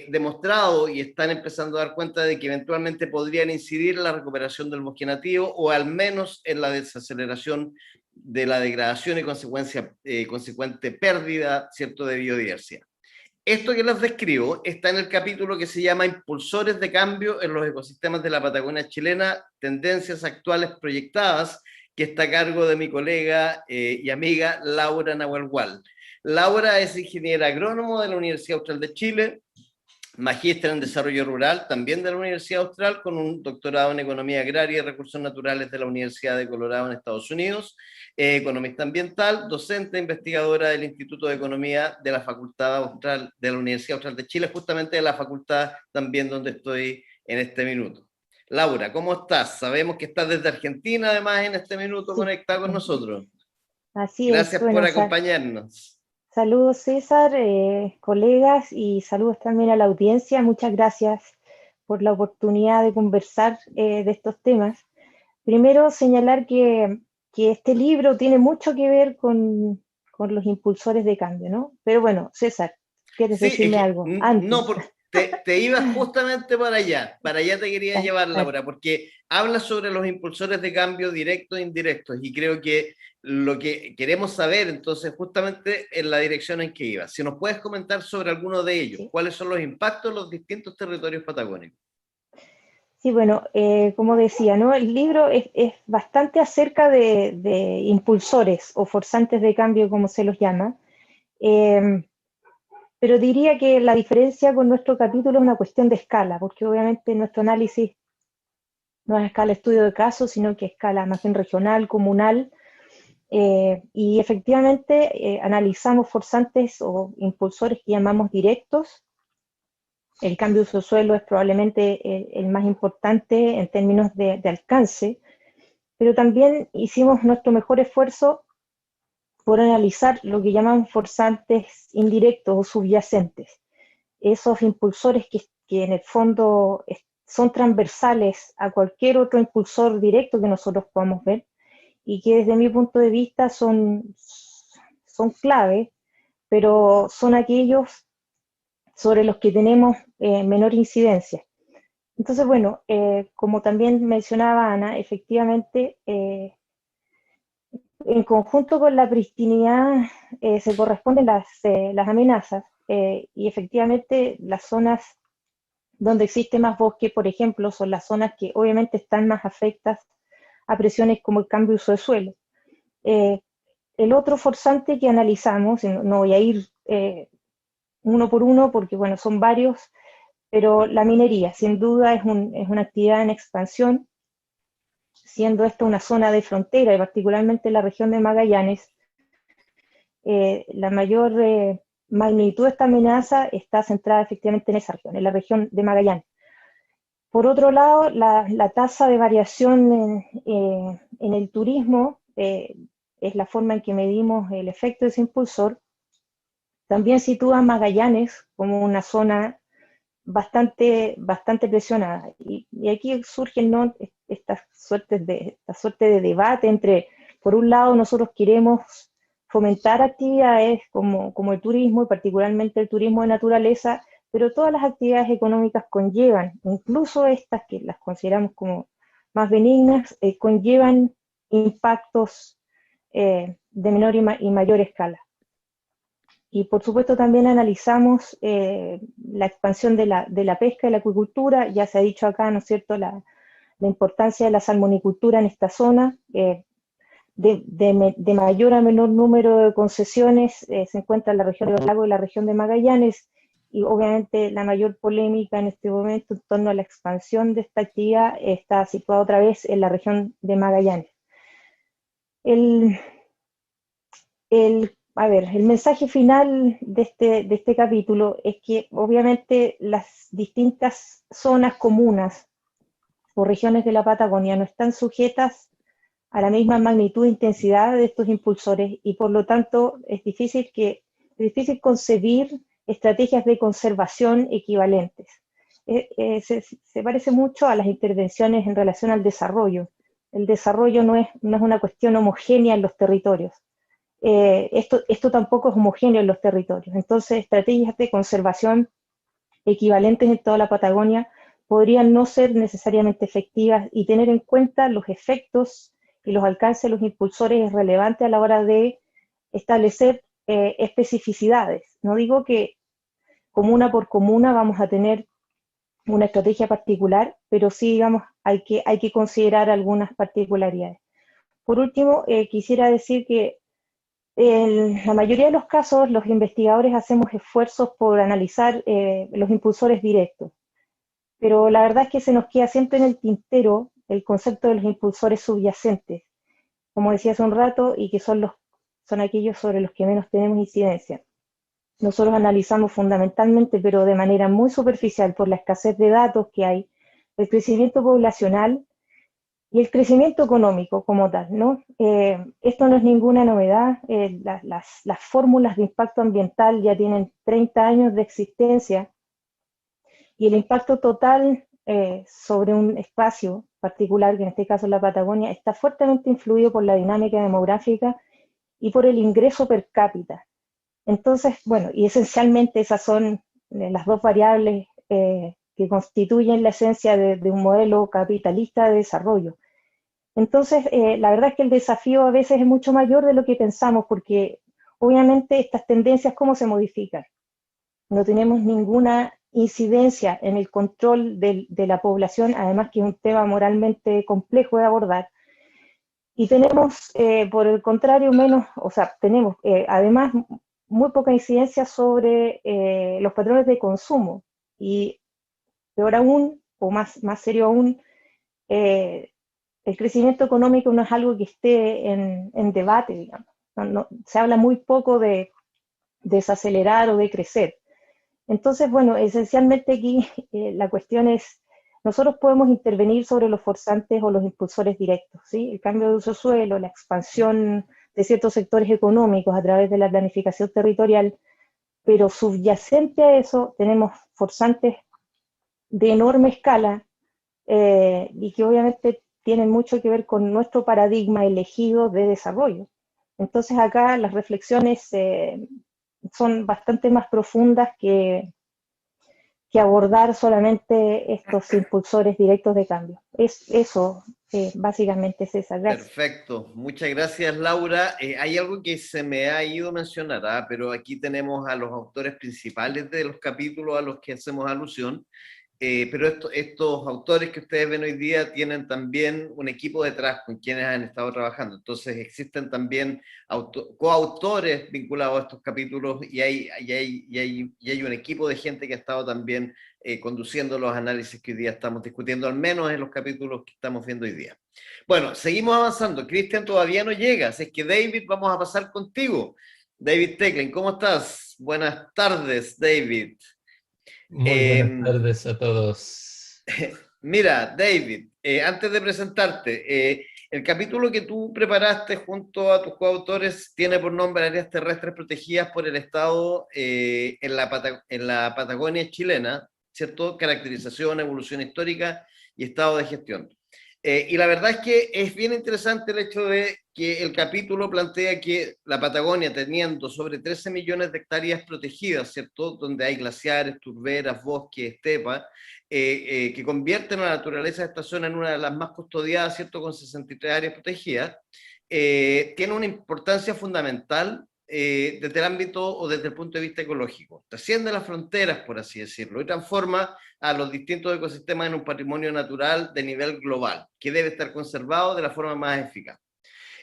demostrado y están empezando a dar cuenta de que eventualmente podrían incidir en la recuperación del bosque nativo, o al menos en la desaceleración de la degradación y consecuente pérdida, ¿cierto?, de biodiversidad. Esto que les describo está en el capítulo que se llama Impulsores de Cambio en los Ecosistemas de la Patagonia Chilena, Tendencias Actuales Proyectadas, que está a cargo de mi colega y amiga Laura Nahuelhual. Laura es ingeniera agrónomo de la Universidad Austral de Chile, magíster en Desarrollo Rural, también de la Universidad Austral, con un doctorado en Economía Agraria y Recursos Naturales de la Universidad de Colorado en Estados Unidos, economista ambiental, docente e investigadora del Instituto de Economía de la Facultad Austral de la Universidad Austral de Chile, justamente de la facultad también donde estoy en este minuto. Laura, ¿cómo estás? Sabemos que estás desde Argentina, además, en este minuto, sí, conectada con nosotros. Así Gracias es. Bueno, por acompañarnos. Saludos, César, colegas, y saludos también a la audiencia. Muchas gracias por la oportunidad de conversar de estos temas. Primero, señalar que este libro tiene mucho que ver con los impulsores de cambio, ¿no? Pero bueno, César, ¿quieres decirme algo antes? No, te ibas justamente para allá te quería llevar, Laura, porque habla sobre los impulsores de cambio directos e indirectos, y creo que lo que queremos saber, entonces, justamente en la dirección en que ibas. Si nos puedes comentar sobre alguno de ellos, sí. ¿Cuáles son los impactos en los distintos territorios patagónicos? Sí, bueno, como decía, ¿no? El libro es bastante acerca de impulsores o forzantes de cambio, como se los llama, pero diría que la diferencia con nuestro capítulo es una cuestión de escala, porque obviamente nuestro análisis no es a escala estudio de caso, sino que a escala más bien regional, comunal, y efectivamente analizamos forzantes o impulsores que llamamos directos. El cambio de uso de suelo es probablemente el más importante en términos de alcance, pero también hicimos nuestro mejor esfuerzo por analizar lo que llaman forzantes indirectos o subyacentes, esos impulsores que en el fondo son transversales a cualquier otro impulsor directo que nosotros podamos ver, y que desde mi punto de vista son clave, pero son aquellos sobre los que tenemos menor incidencia. Entonces, bueno, como también mencionaba Ana, efectivamente, en conjunto con la pristinidad se corresponden las amenazas, y efectivamente las zonas Donde existe más bosque, por ejemplo, son las zonas que obviamente están más afectas a presiones como el cambio de uso de suelo. El otro forzante que analizamos, y no voy a ir uno por uno porque bueno, son varios, pero la minería sin duda es una actividad en expansión, siendo esta una zona de frontera y particularmente la región de Magallanes. La mayor magnitud de esta amenaza está centrada efectivamente en esa región, en la región de Magallanes. Por otro lado, la tasa de variación en el turismo es la forma en que medimos el efecto de ese impulsor. También sitúa a Magallanes como una zona bastante presionada. Y aquí surgen, ¿no?, esta suerte de debate entre, por un lado, nosotros queremos fomentar actividades como el turismo, y particularmente el turismo de naturaleza, pero todas las actividades económicas conllevan, incluso estas que las consideramos como más benignas, conllevan impactos de menor y mayor escala. Y por supuesto también analizamos la expansión de la pesca y la acuicultura. Ya se ha dicho acá, ¿no es cierto?, la importancia de la salmonicultura en esta zona. De mayor a menor número de concesiones se encuentra en la región de los lagos y la región de Magallanes, y obviamente la mayor polémica en este momento en torno a la expansión de esta actividad está situada otra vez en la región de Magallanes. El mensaje final de este capítulo es que obviamente las distintas zonas comunas o regiones de la Patagonia no están sujetas a la misma magnitud e intensidad de estos impulsores, y por lo tanto es difícil concebir estrategias de conservación equivalentes. Se parece mucho a las intervenciones en relación al desarrollo. El desarrollo no es una cuestión homogénea en los territorios. Esto tampoco es homogéneo en los territorios. Entonces, estrategias de conservación equivalentes en toda la Patagonia podrían no ser necesariamente efectivas, y tener en cuenta los efectos y los alcances de los impulsores es relevante a la hora de establecer especificidades. No digo que comuna por comuna vamos a tener una estrategia particular, pero sí, digamos, hay que considerar algunas particularidades. Por último, quisiera decir que en la mayoría de los casos, los investigadores hacemos esfuerzos por analizar los impulsores directos, pero la verdad es que se nos queda siempre en el tintero el concepto de los impulsores subyacentes, como decía hace un rato, y que son aquellos sobre los que menos tenemos incidencia. Nosotros analizamos fundamentalmente, pero de manera muy superficial por la escasez de datos que hay, el crecimiento poblacional y el crecimiento económico como tal, ¿no? Esto no es ninguna novedad. Las fórmulas de impacto ambiental ya tienen 30 años de existencia, y el impacto total sobre un espacio particular, que en este caso es la Patagonia, está fuertemente influido por la dinámica demográfica y por el ingreso per cápita. Entonces, bueno, y esencialmente esas son las dos variables que constituyen la esencia de un modelo capitalista de desarrollo. Entonces, la verdad es que el desafío a veces es mucho mayor de lo que pensamos, porque obviamente estas tendencias, ¿cómo se modifican? No tenemos ninguna incidencia en el control de la población, además que es un tema moralmente complejo de abordar. Y tenemos, por el contrario, tenemos además muy poca incidencia sobre los patrones de consumo. Y peor aún, o más serio aún, el crecimiento económico no es algo que esté en debate, digamos. Se habla muy poco de desacelerar o de crecer. Entonces, bueno, esencialmente aquí la cuestión es, nosotros podemos intervenir sobre los forzantes o los impulsores directos, ¿sí? El cambio de uso de suelo, la expansión de ciertos sectores económicos a través de la planificación territorial, pero subyacente a eso tenemos forzantes de enorme escala y que obviamente tienen mucho que ver con nuestro paradigma elegido de desarrollo. Entonces acá las reflexiones son bastante más profundas que abordar solamente estos impulsores directos de cambio. Eso básicamente es esa. Gracias. Perfecto, muchas gracias, Laura. Hay algo que se me ha ido a mencionar, pero aquí tenemos a los autores principales de los capítulos a los que hacemos alusión. pero estos autores que ustedes ven hoy día tienen también un equipo detrás con quienes han estado trabajando. Entonces existen también coautores vinculados a estos capítulos y hay un equipo de gente que ha estado también conduciendo los análisis que hoy día estamos discutiendo, al menos en los capítulos que estamos viendo hoy día. Bueno, seguimos avanzando. Cristian todavía no llega, así que David, vamos a pasar contigo. David Tecklin, ¿cómo estás? Buenas tardes, David. Muy buenas tardes a todos. Mira, David, antes de presentarte, el capítulo que tú preparaste junto a tus coautores tiene por nombre Áreas Terrestres Protegidas por el Estado en la Patagonia chilena, ¿cierto? Caracterización, evolución histórica y estado de gestión. Y la verdad es que es bien interesante el hecho de que el capítulo plantea que la Patagonia, teniendo sobre 13 millones de hectáreas protegidas, ¿cierto? Donde hay glaciares, turberas, bosques, estepas, que convierten a la naturaleza de esta zona en una de las más custodiadas, ¿cierto? Con 63 áreas protegidas, tiene una importancia fundamental desde el ámbito o desde el punto de vista ecológico. Trasciende las fronteras, por así decirlo, y transforma a los distintos ecosistemas en un patrimonio natural de nivel global, que debe estar conservado de la forma más eficaz.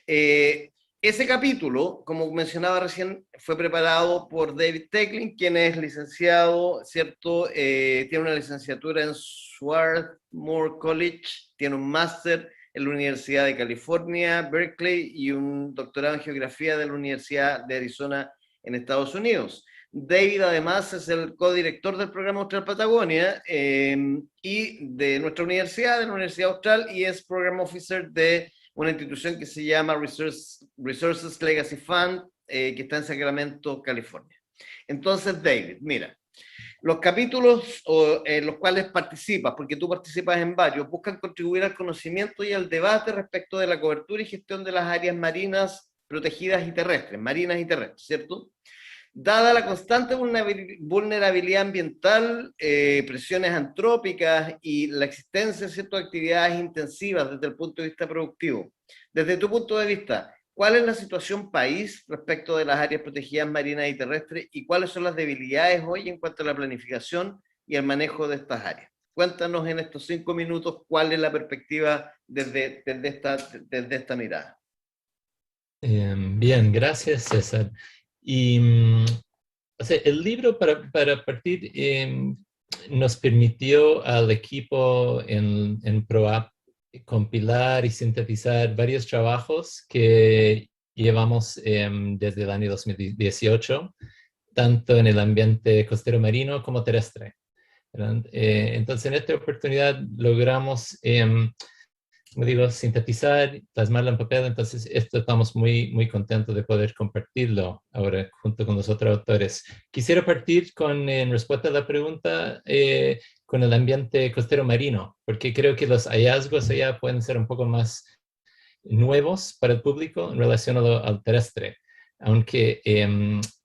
Ese capítulo, como mencionaba recién, fue preparado por David Tecklin, quien es licenciado, ¿cierto? Tiene una licenciatura en Swarthmore College, tiene un máster en la Universidad de California, Berkeley, y un doctorado en geografía de la Universidad de Arizona en Estados Unidos. David además es el codirector del programa Austral Patagonia y de nuestra universidad, de la Universidad Austral, y es Program Officer de una institución que se llama Resources Legacy Fund, que está en Sacramento, California. Entonces, David, mira, los capítulos en los cuales participas, porque tú participas en varios, buscan contribuir al conocimiento y al debate respecto de la cobertura y gestión de las áreas marinas protegidas y terrestres, ¿cierto? Dada la constante vulnerabilidad ambiental, presiones antrópicas y la existencia de ciertas actividades intensivas desde el punto de vista productivo, desde tu punto de vista, ¿cuál es la situación país respecto de las áreas protegidas marinas y terrestres y cuáles son las debilidades hoy en cuanto a la planificación y el manejo de estas áreas? Cuéntanos en estos 5 minutos cuál es la perspectiva desde esta mirada. Bien, gracias, César. Y o sea, el libro para partir nos permitió al equipo en ProApp compilar y sintetizar varios trabajos que llevamos desde el año 2018, tanto en el ambiente costero marino como terrestre. Entonces, en esta oportunidad logramos como digo, sintetizar, plasmarlo en papel, entonces estamos muy contentos de poder compartirlo ahora junto con los otros autores. Quisiera partir en respuesta a la pregunta con el ambiente costero marino, porque creo que los hallazgos allá pueden ser un poco más nuevos para el público en relación al terrestre, aunque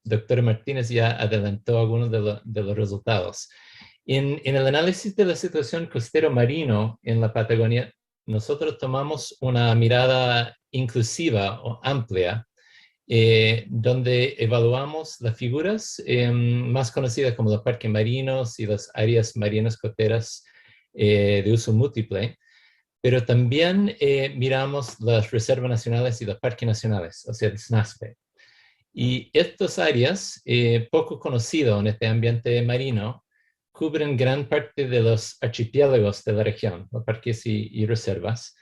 doctor Martínez ya adelantó algunos de los resultados. En el análisis de la situación costero marino en la Patagonia, nosotros tomamos una mirada inclusiva o amplia, donde evaluamos las figuras más conocidas como los parques marinos y las áreas marinas costeras de uso múltiple, pero también miramos las reservas nacionales y los parques nacionales, o sea, el SNASPE. Y estas áreas, poco conocidas en este ambiente marino, cubren gran parte de los archipiélagos de la región, los parques y reservas.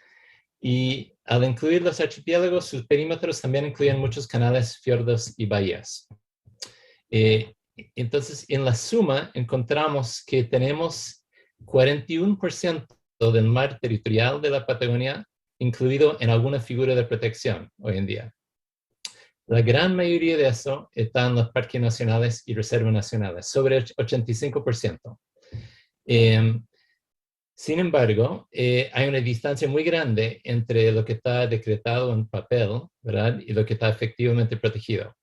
Y al incluir los archipiélagos, sus perímetros también incluyen muchos canales, fiordos y bahías. Entonces, en la suma, encontramos que tenemos 41% del mar territorial de la Patagonia incluido en alguna figura de protección hoy en día. La gran mayoría de eso está en los parques nacionales y reservas nacionales, sobre el 85%. Sin embargo, hay una distancia muy grande entre lo que está decretado en papel, ¿verdad?, y lo que está efectivamente protegido.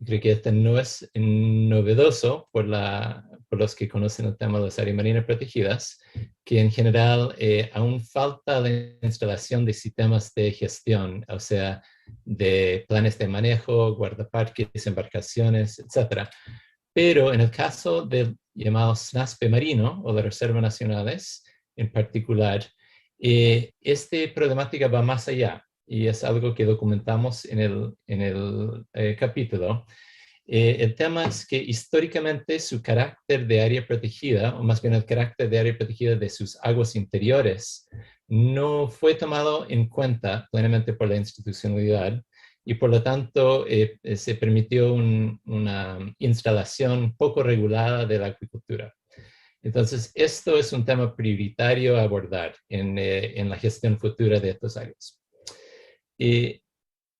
Creo que esto no es novedoso por los que conocen el tema de las áreas marinas protegidas, que en general aún falta la instalación de sistemas de gestión, o sea, de planes de manejo, guardaparques, embarcaciones, etc. Pero en el caso de llamados SNASPE marino o de reservas nacionales en particular, esta problemática va más allá y es algo que documentamos en el capítulo. El tema es que históricamente su carácter de área protegida, o más bien el carácter de área protegida de sus aguas interiores, no fue tomado en cuenta plenamente por la institucionalidad y por lo tanto se permitió una instalación poco regulada de la acuicultura. Entonces, esto es un tema prioritario a abordar en la gestión futura de estas áreas.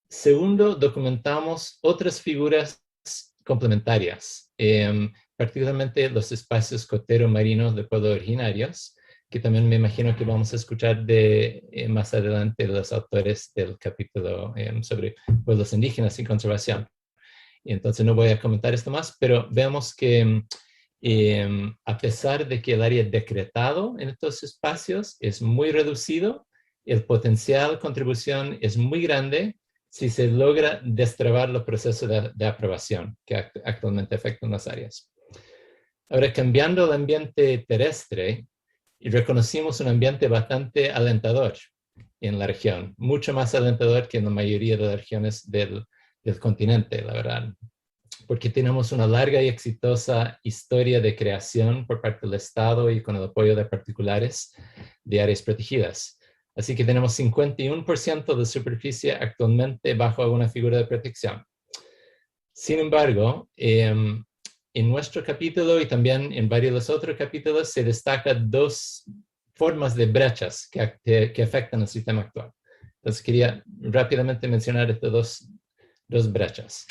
Segundo, documentamos otras figuras complementarias, particularmente los espacios costeros marinos de pueblos originarios, que también me imagino que vamos a escuchar más adelante los autores del capítulo sobre pueblos indígenas y conservación. Y entonces no voy a comentar esto más, pero vemos que a pesar de que el área decretado en estos espacios es muy reducido, el potencial de contribución es muy grande si se logra destrabar los procesos de aprobación que actualmente afectan las áreas. Ahora, cambiando el ambiente terrestre, reconocimos un ambiente bastante alentador en la región, mucho más alentador que en la mayoría de las regiones del continente, la verdad, porque tenemos una larga y exitosa historia de creación por parte del Estado y con el apoyo de particulares de áreas protegidas. Así que tenemos 51% de superficie actualmente bajo alguna figura de protección. Sin embargo, en nuestro capítulo y también en varios de los otros capítulos se destacan dos formas de brechas que afectan el sistema actual. Entonces quería rápidamente mencionar estas dos brechas.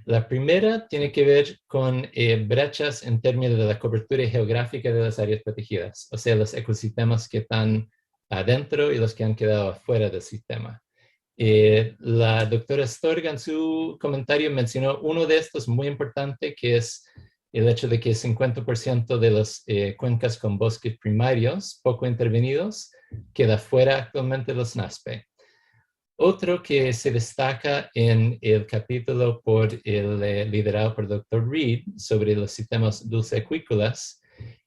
La primera tiene que ver con brechas en términos de la cobertura geográfica de las áreas protegidas, o sea, los ecosistemas que están adentro y los que han quedado afuera del sistema. La doctora Storga en su comentario mencionó uno de estos muy importante, que es el hecho de que 50% de las cuencas con bosques primarios poco intervenidos queda fuera actualmente de los NASPE. Otro que se destaca en el capítulo liderado por el Dr. Reed sobre los sistemas dulceacuícolas,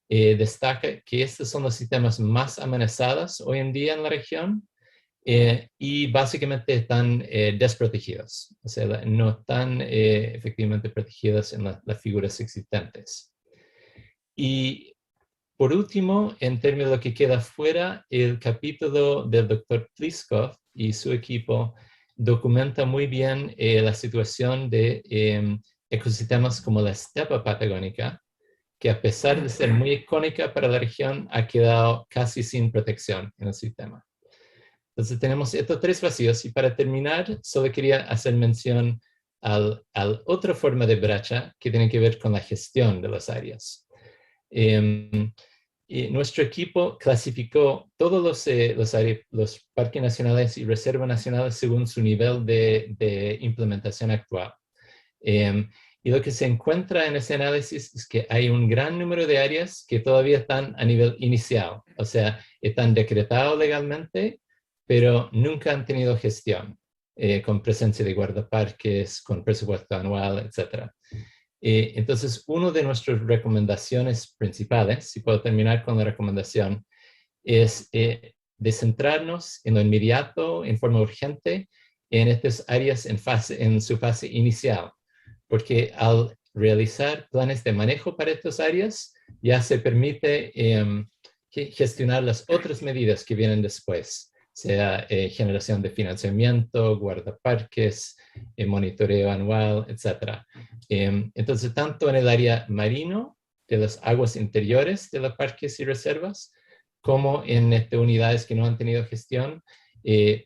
destaca que estos son los sistemas más amenazados hoy en día en la región y básicamente están desprotegidos, o sea, no están efectivamente protegidos en las figuras existentes. Y por último, en términos de lo que queda fuera, el capítulo del Dr. Pliskov y su equipo documenta muy bien la situación de ecosistemas como la estepa patagónica, que a pesar de ser muy icónica para la región, ha quedado casi sin protección en el sistema. Entonces tenemos estos tres vacíos y para terminar, solo quería hacer mención a otra forma de brecha que tiene que ver con la gestión de las áreas. Y nuestro equipo clasificó todos los parques nacionales y reservas nacionales según su nivel de implementación actual. Y lo que se encuentra en ese análisis es que hay un gran número de áreas que todavía están a nivel inicial, o sea, están decretados legalmente, pero nunca han tenido gestión, con presencia de guardaparques, con presupuesto anual, etc. Entonces, una de nuestras recomendaciones principales, si puedo terminar con la recomendación, es de centrarnos en lo inmediato, en forma urgente, en estas áreas en su fase inicial, porque al realizar planes de manejo para estas áreas, ya se permite gestionar las otras medidas que vienen después, sea generación de financiamiento, guardaparques, monitoreo anual, etc. Entonces, tanto en el área marino, de las aguas interiores de los parques y reservas, como en unidades que no han tenido gestión,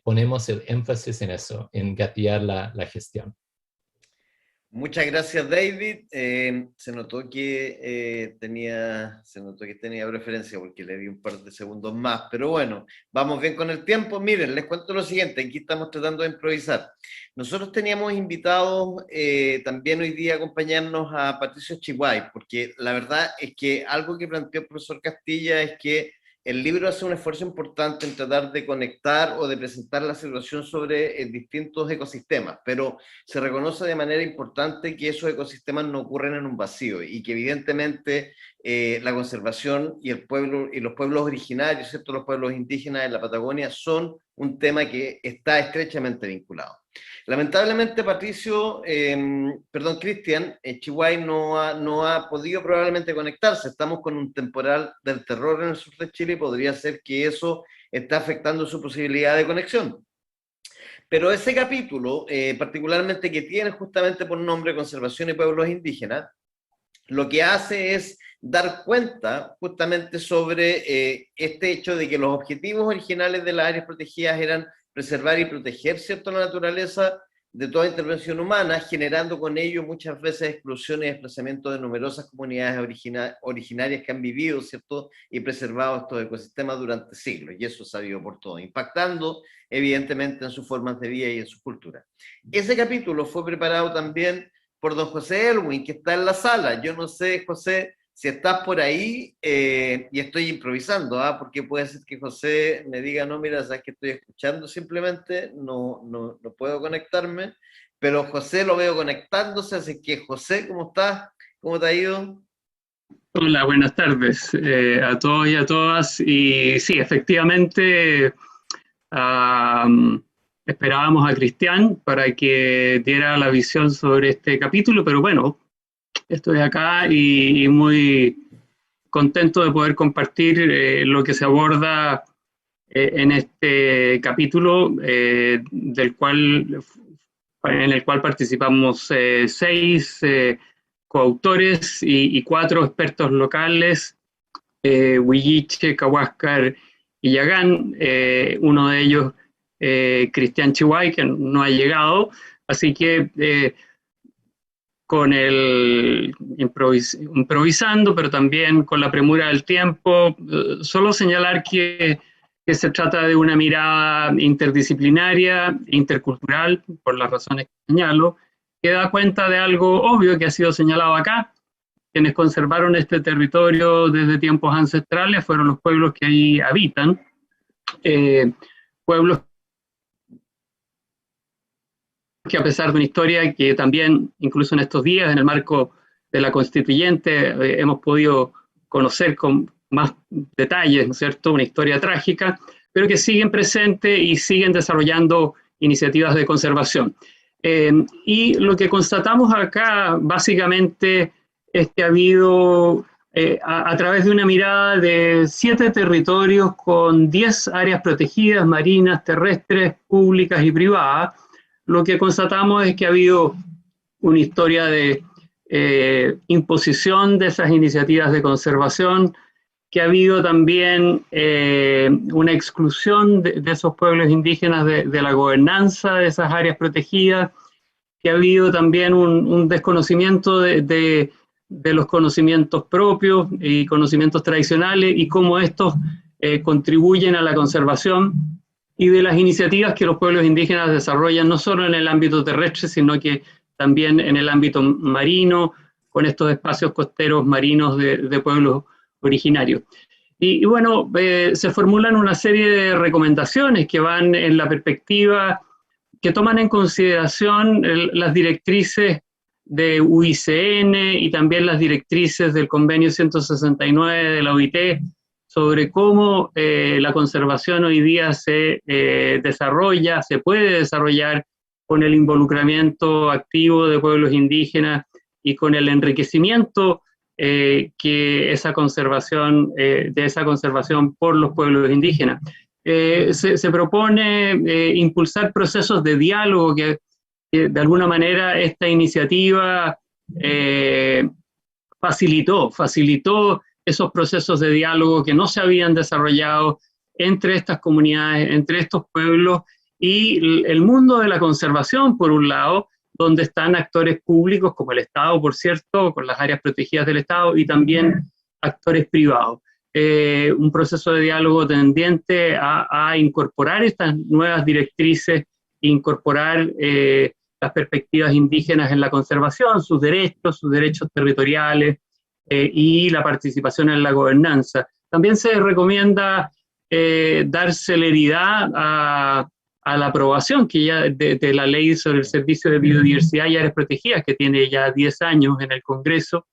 ponemos el énfasis en eso, en gatillar la gestión. Muchas gracias, David. Se notó que tenía preferencia porque le di un par de segundos más, pero bueno, vamos bien con el tiempo. Miren, les cuento lo siguiente, aquí estamos tratando de improvisar. Nosotros teníamos invitados también hoy día a acompañarnos a Patricio Chihuay, porque la verdad es que algo que planteó el profesor Castilla es que el libro hace un esfuerzo importante en tratar de conectar o de presentar la situación sobre distintos ecosistemas, pero se reconoce de manera importante que esos ecosistemas no ocurren en un vacío y que evidentemente la conservación y el pueblo y los pueblos originarios, ¿cierto? Los pueblos indígenas de la Patagonia son un tema que está estrechamente vinculado. Lamentablemente, Patricio, Cristian, Chihuahua no ha podido probablemente conectarse. Estamos con un temporal del terror en el sur de Chile y podría ser que eso está afectando su posibilidad de conexión. Pero ese capítulo, particularmente que tiene justamente por nombre Conservación y Pueblos Indígenas, lo que hace es dar cuenta justamente sobre este hecho de que los objetivos originales de las áreas protegidas eran preservar y proteger, ¿cierto?, la naturaleza de toda intervención humana, generando con ello muchas veces exclusión y desplazamiento de numerosas comunidades originarias que han vivido, ¿cierto?, y preservado estos ecosistemas durante siglos, y eso es sabido por todos, impactando evidentemente en sus formas de vida y en su cultura. Ese capítulo fue preparado también por don José Elwin, que está en la sala. Yo no sé, José, si estás por ahí, y estoy improvisando, porque puede ser que José me diga, no, mira, sabes que estoy escuchando simplemente, no puedo conectarme, pero José lo veo conectándose, así que José, ¿cómo estás? ¿Cómo te ha ido? Hola, buenas tardes a todos y a todas. Y sí, efectivamente, esperábamos a Cristian para que diera la visión sobre este capítulo, pero bueno, estoy acá y muy contento de poder compartir lo que se aborda en este capítulo, en el cual participamos 6 coautores y 4 expertos locales, Huilliche, Cahuáscar y Yagán, uno de ellos, Cristian Chihuahua, que no ha llegado, así que con el improvisando, pero también con la premura del tiempo, solo señalar que se trata de una mirada interdisciplinaria, intercultural, por las razones que señalo, que da cuenta de algo obvio que ha sido señalado acá. Quienes conservaron este territorio desde tiempos ancestrales fueron los pueblos que ahí habitan, pueblos que, a pesar de una historia que también, incluso en estos días, en el marco de la Constituyente, hemos podido conocer con más detalles, ¿no es cierto?, una historia trágica, pero que siguen presentes y siguen desarrollando iniciativas de conservación. Y lo que constatamos acá, básicamente, es que ha habido, a través de una mirada de 7 territorios con 10 áreas protegidas, marinas, terrestres, públicas y privadas, lo que constatamos es que ha habido una historia de imposición de esas iniciativas de conservación, que ha habido también una exclusión de esos pueblos indígenas de la gobernanza de esas áreas protegidas, que ha habido también un desconocimiento de los conocimientos propios y conocimientos tradicionales y cómo estos contribuyen a la conservación, y de las iniciativas que los pueblos indígenas desarrollan no solo en el ámbito terrestre, sino que también en el ámbito marino, con estos espacios costeros marinos de pueblos originarios. Y bueno, se formulan una serie de recomendaciones que van en la perspectiva, que toman en consideración las directrices de UICN y también las directrices del convenio 169 de la OIT, sobre cómo la conservación hoy día se desarrolla, se puede desarrollar con el involucramiento activo de pueblos indígenas y con el enriquecimiento que esa conservación, de esa conservación por los pueblos indígenas. Se propone impulsar procesos de diálogo que de alguna manera esta iniciativa facilitó esos procesos de diálogo que no se habían desarrollado entre estas comunidades, entre estos pueblos y el mundo de la conservación, por un lado, donde están actores públicos como el Estado, por cierto, con las áreas protegidas del Estado, y también actores privados. Un proceso de diálogo tendiente a incorporar estas nuevas directrices, incorporar las perspectivas indígenas en la conservación, sus derechos territoriales, y la participación en la gobernanza. También se recomienda dar celeridad a la aprobación que ya de la ley sobre el servicio de biodiversidad y áreas protegidas, que tiene ya 10 años en el Congreso,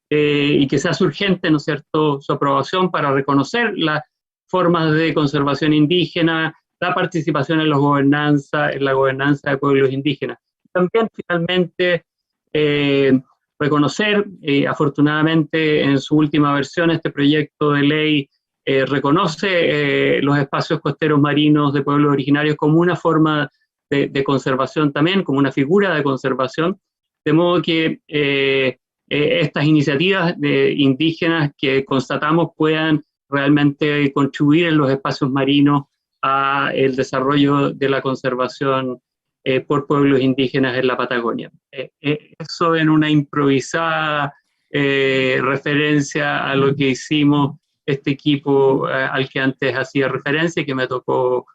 y que sea urgente, ¿no es cierto?, su aprobación para reconocer las formas de conservación indígena, la participación en la gobernanza de pueblos indígenas. También, finalmente, reconocer, afortunadamente, en su última versión, este proyecto de ley reconoce los espacios costeros marinos de pueblos originarios como una forma de conservación también, como una figura de conservación, de modo que estas iniciativas indígenas que constatamos puedan realmente contribuir en los espacios marinos a el desarrollo de la conservación por pueblos indígenas en la Patagonia. Eso en una improvisada referencia a lo que hicimos este equipo al que antes hacía referencia y que me tocó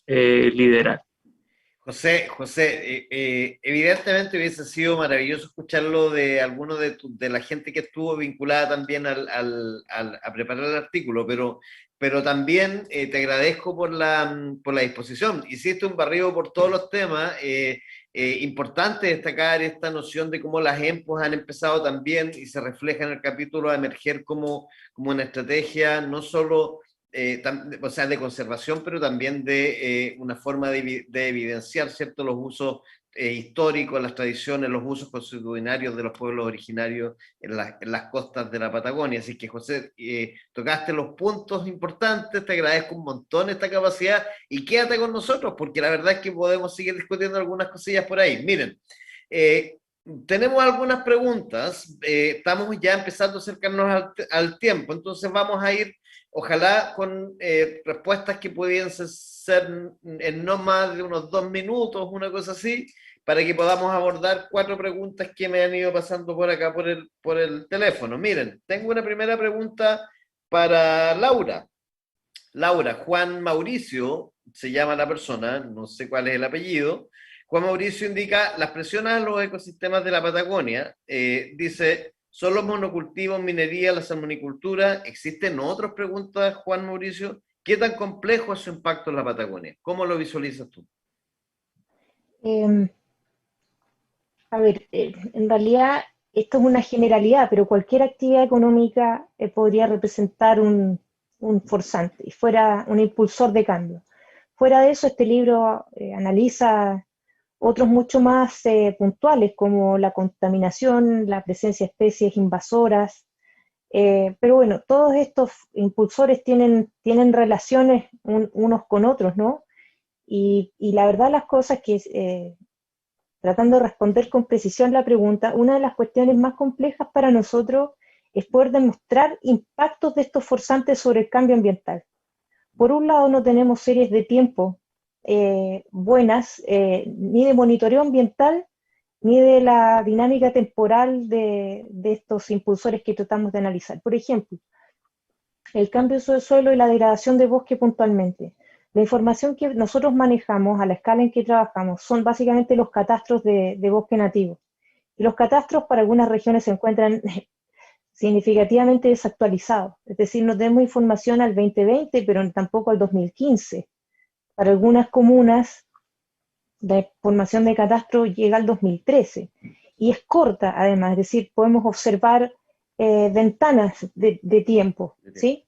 liderar. José, evidentemente hubiese sido maravilloso escucharlo de alguno de la gente que estuvo vinculada también a preparar el artículo, pero también te agradezco por la disposición. Hiciste un barrido por todos los temas. Importante destacar esta noción de cómo las EMPOs han empezado también, y se refleja en el capítulo, a emerger como una estrategia no solo o sea, de conservación, pero también de una forma de evidenciar, ¿cierto?, los usos históricos, las tradiciones, los usos consuetudinarios de los pueblos originarios en las costas de la Patagonia. Así que, José, tocaste los puntos importantes, te agradezco un montón esta capacidad, y quédate con nosotros, porque la verdad es que podemos seguir discutiendo algunas cosillas por ahí. Miren, tenemos algunas preguntas, estamos ya empezando a acercarnos al tiempo, entonces vamos a ir, ojalá, con respuestas que pudiesen ser en no más de unos 2 minutos, una cosa así, para que podamos abordar 4 preguntas que me han ido pasando por acá por el teléfono. Miren, tengo una primera pregunta para Laura. Laura, Juan Mauricio, se llama la persona, no sé cuál es el apellido. Juan Mauricio indica: las presiones a los ecosistemas de la Patagonia, dice, ¿son los monocultivos, minería, la salmonicultura? ¿Existen otros? Pregunta Juan Mauricio. ¿Qué tan complejo es su impacto en la Patagonia? ¿Cómo lo visualizas tú? A ver, en realidad esto es una generalidad, pero cualquier actividad económica podría representar un forzante y fuera un impulsor de cambio. Fuera de eso, este libro analiza otros mucho más puntuales, como la contaminación, la presencia de especies invasoras, pero bueno, todos estos impulsores tienen relaciones unos con otros, ¿no? Y la verdad las cosas que, tratando de responder con precisión la pregunta, una de las cuestiones más complejas para nosotros es poder demostrar impactos de estos forzantes sobre el cambio ambiental. Por un lado, no tenemos series de tiempo buenas, ni de monitoreo ambiental, ni de la dinámica temporal de estos impulsores que tratamos de analizar. Por ejemplo, el cambio de suelo y la degradación de bosque puntualmente. La información que nosotros manejamos a la escala en que trabajamos son básicamente los catastros de bosque nativo. Y los catastros para algunas regiones se encuentran significativamente desactualizados. Es decir, no tenemos información al 2020, pero tampoco al 2015. Para algunas comunas, la información de catastro llega al 2013 y es corta, además, es decir, podemos observar ventanas de tiempo, ¿sí?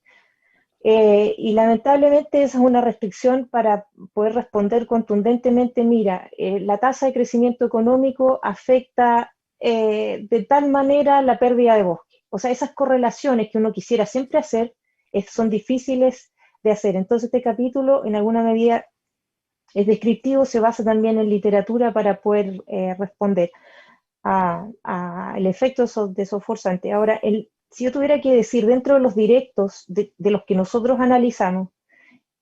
Y lamentablemente esa es una restricción para poder responder contundentemente. Mira, la tasa de crecimiento económico afecta de tal manera la pérdida de bosque. O sea, esas correlaciones que uno quisiera siempre hacer son difíciles de hacer. Entonces este capítulo en alguna medida es descriptivo, se basa también en literatura para poder responder al efecto de esos forzantes. Ahora, si yo tuviera que decir dentro de los directos de los que nosotros analizamos,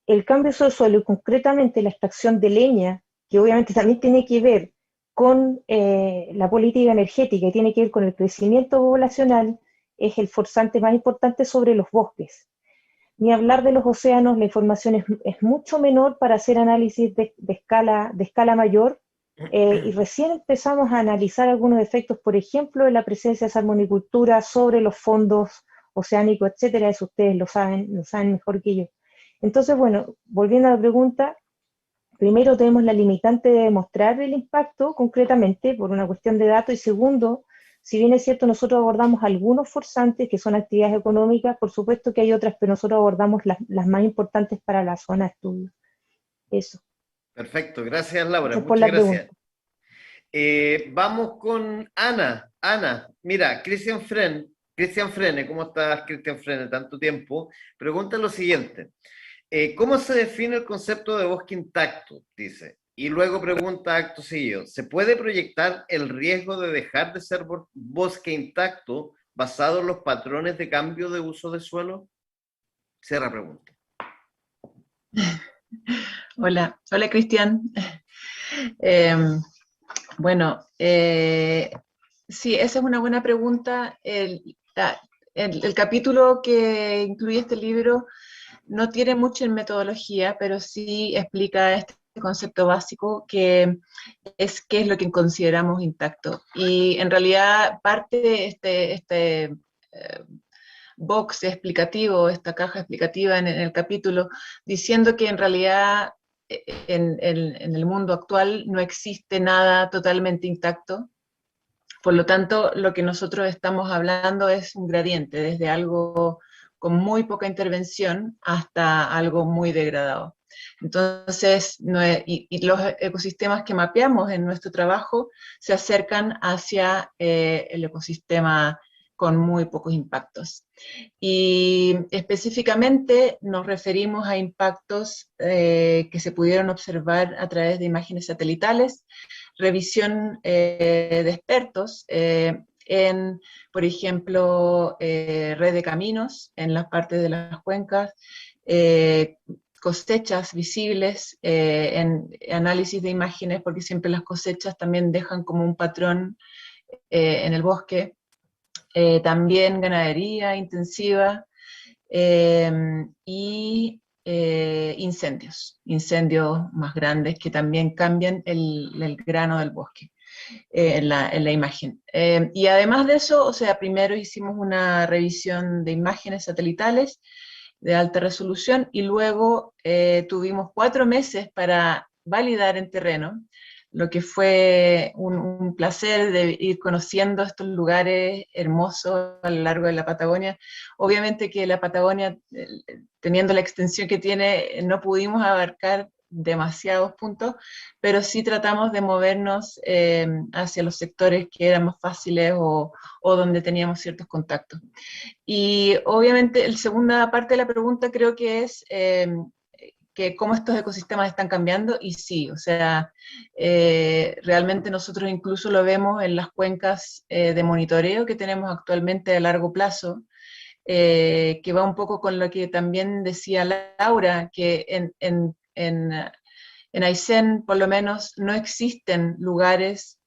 el cambio del suelo y concretamente la extracción de leña, que obviamente también tiene que ver con la política energética y tiene que ver con el crecimiento poblacional, es el forzante más importante sobre los bosques. Ni hablar de los océanos, la información es mucho menor para hacer análisis de escala mayor, y recién empezamos a analizar algunos efectos, por ejemplo, de la presencia de salmonicultura sobre los fondos oceánico, etcétera, eso ustedes lo saben mejor que yo. Entonces, bueno, volviendo a la pregunta, primero tenemos la limitante de demostrar el impacto concretamente por una cuestión de datos, y segundo, si bien es cierto, nosotros abordamos algunos forzantes que son actividades económicas, por supuesto que hay otras, pero nosotros abordamos las más importantes para la zona de estudio. Eso. Perfecto, gracias Laura, Gracias por muchas la gracias. pregunta. Vamos con Ana. Ana, mira, Cristian Frene, ¿cómo estás, Cristian Frene? Tanto tiempo. Pregunta lo siguiente. ¿Cómo se define el concepto de bosque intacto? Dice. Y luego pregunta acto seguido. ¿Se puede proyectar el riesgo de dejar de ser bosque intacto basado en los patrones de cambio de uso de suelo? Cierra pregunta. Hola Cristian. Bueno, sí, esa es una buena pregunta. El capítulo que incluye este libro no tiene mucho en metodología, pero sí explica este concepto básico que es qué es lo que consideramos intacto. Y en realidad parte de este box explicativo, esta caja explicativa en el capítulo, diciendo que en realidad en el mundo actual no existe nada totalmente intacto. Por lo tanto, lo que nosotros estamos hablando es un gradiente, desde algo con muy poca intervención hasta algo muy degradado. Entonces, y los ecosistemas que mapeamos en nuestro trabajo se acercan hacia el ecosistema con muy pocos impactos. Y específicamente nos referimos a impactos que se pudieron observar a través de imágenes satelitales, revisión de expertos en, por ejemplo, red de caminos en las partes de las cuencas, cosechas visibles en análisis de imágenes, porque siempre las cosechas también dejan como un patrón en el bosque, también ganadería intensiva y incendios más grandes que también cambian el grano del bosque en la imagen. Y además de eso, o sea, primero hicimos una revisión de imágenes satelitales de alta resolución y luego tuvimos 4 meses para validar en terreno, lo que fue un placer de ir conociendo estos lugares hermosos a lo largo de la Patagonia. Obviamente que la Patagonia, teniendo la extensión que tiene, no pudimos abarcar demasiados puntos, pero sí tratamos de movernos hacia los sectores que eran más fáciles o donde teníamos ciertos contactos. Y obviamente la segunda parte de la pregunta creo que es que cómo estos ecosistemas están cambiando, y sí, o sea, realmente nosotros incluso lo vemos en las cuencas de monitoreo que tenemos actualmente a largo plazo, que va un poco con lo que también decía Laura, que en Aysén por lo menos no existen lugares,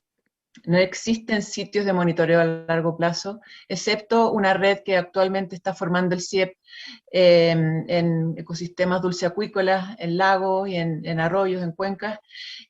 no existen sitios de monitoreo a largo plazo, excepto una red que actualmente está formando el CIEP en ecosistemas dulceacuícolas, en lagos y en arroyos, en cuencas,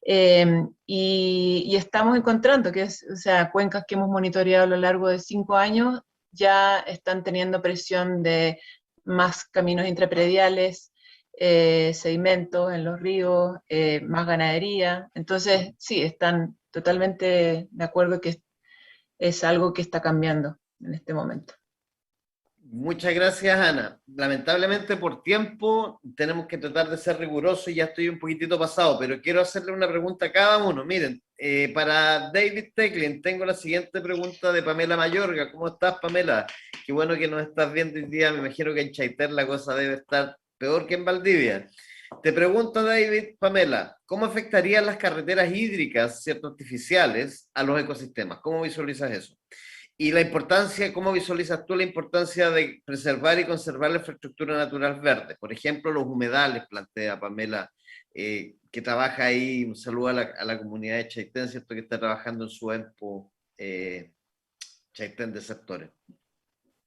y estamos encontrando que o sea, cuencas que hemos monitoreado a lo largo de 5 años ya están teniendo presión de más caminos intraprediales, sedimentos en los ríos, más ganadería. Entonces, sí, están totalmente de acuerdo que es algo que está cambiando en este momento. Muchas gracias, Ana. Lamentablemente por tiempo tenemos que tratar de ser rigurosos y ya estoy un poquitito pasado, pero quiero hacerle una pregunta a cada uno. Miren, para David Tecklin tengo la siguiente pregunta de Pamela Mayorga. ¿Cómo estás, Pamela? Qué bueno que nos estás viendo hoy día. Me imagino que en Chaiter la cosa debe estar peor que en Valdivia. Te pregunto, David, Pamela, ¿cómo afectarían las carreteras hídricas, cierto, artificiales, a los ecosistemas? ¿Cómo visualizas eso? Y la importancia, ¿cómo visualizas tú la importancia de preservar y conservar la infraestructura natural verde? Por ejemplo, los humedales, plantea Pamela, que trabaja ahí. Un saludo a la comunidad de Chaitén, ¿cierto? Que está trabajando en su EMPO Chaitén de sectores.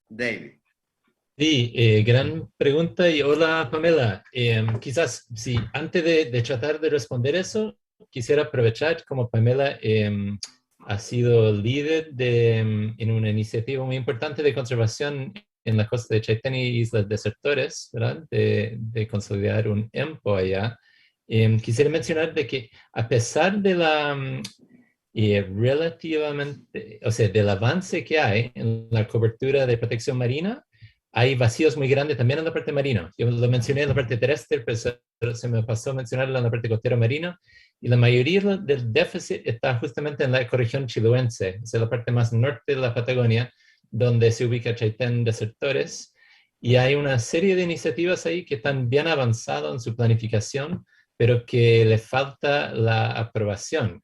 David. Sí, gran pregunta y hola Pamela. Quizás, sí, antes de tratar de responder eso, quisiera aprovechar como Pamela ha sido líder en una iniciativa muy importante de conservación en la costa de Chaitén y Islas Desertores, ¿verdad? De consolidar un EMPO allá. Quisiera mencionar de que a pesar de la relativamente, o sea, del avance que hay en la cobertura de protección marina, hay vacíos muy grandes también en la parte marina. Yo lo mencioné en la parte terrestre, pero se me pasó a mencionarlo en la parte costera marina, y la mayoría del déficit está justamente en la ecorregión chiloense, es la parte más norte de la Patagonia, donde se ubica Chaitén Desertores, y hay una serie de iniciativas ahí que están bien avanzadas en su planificación, pero que le falta la aprobación.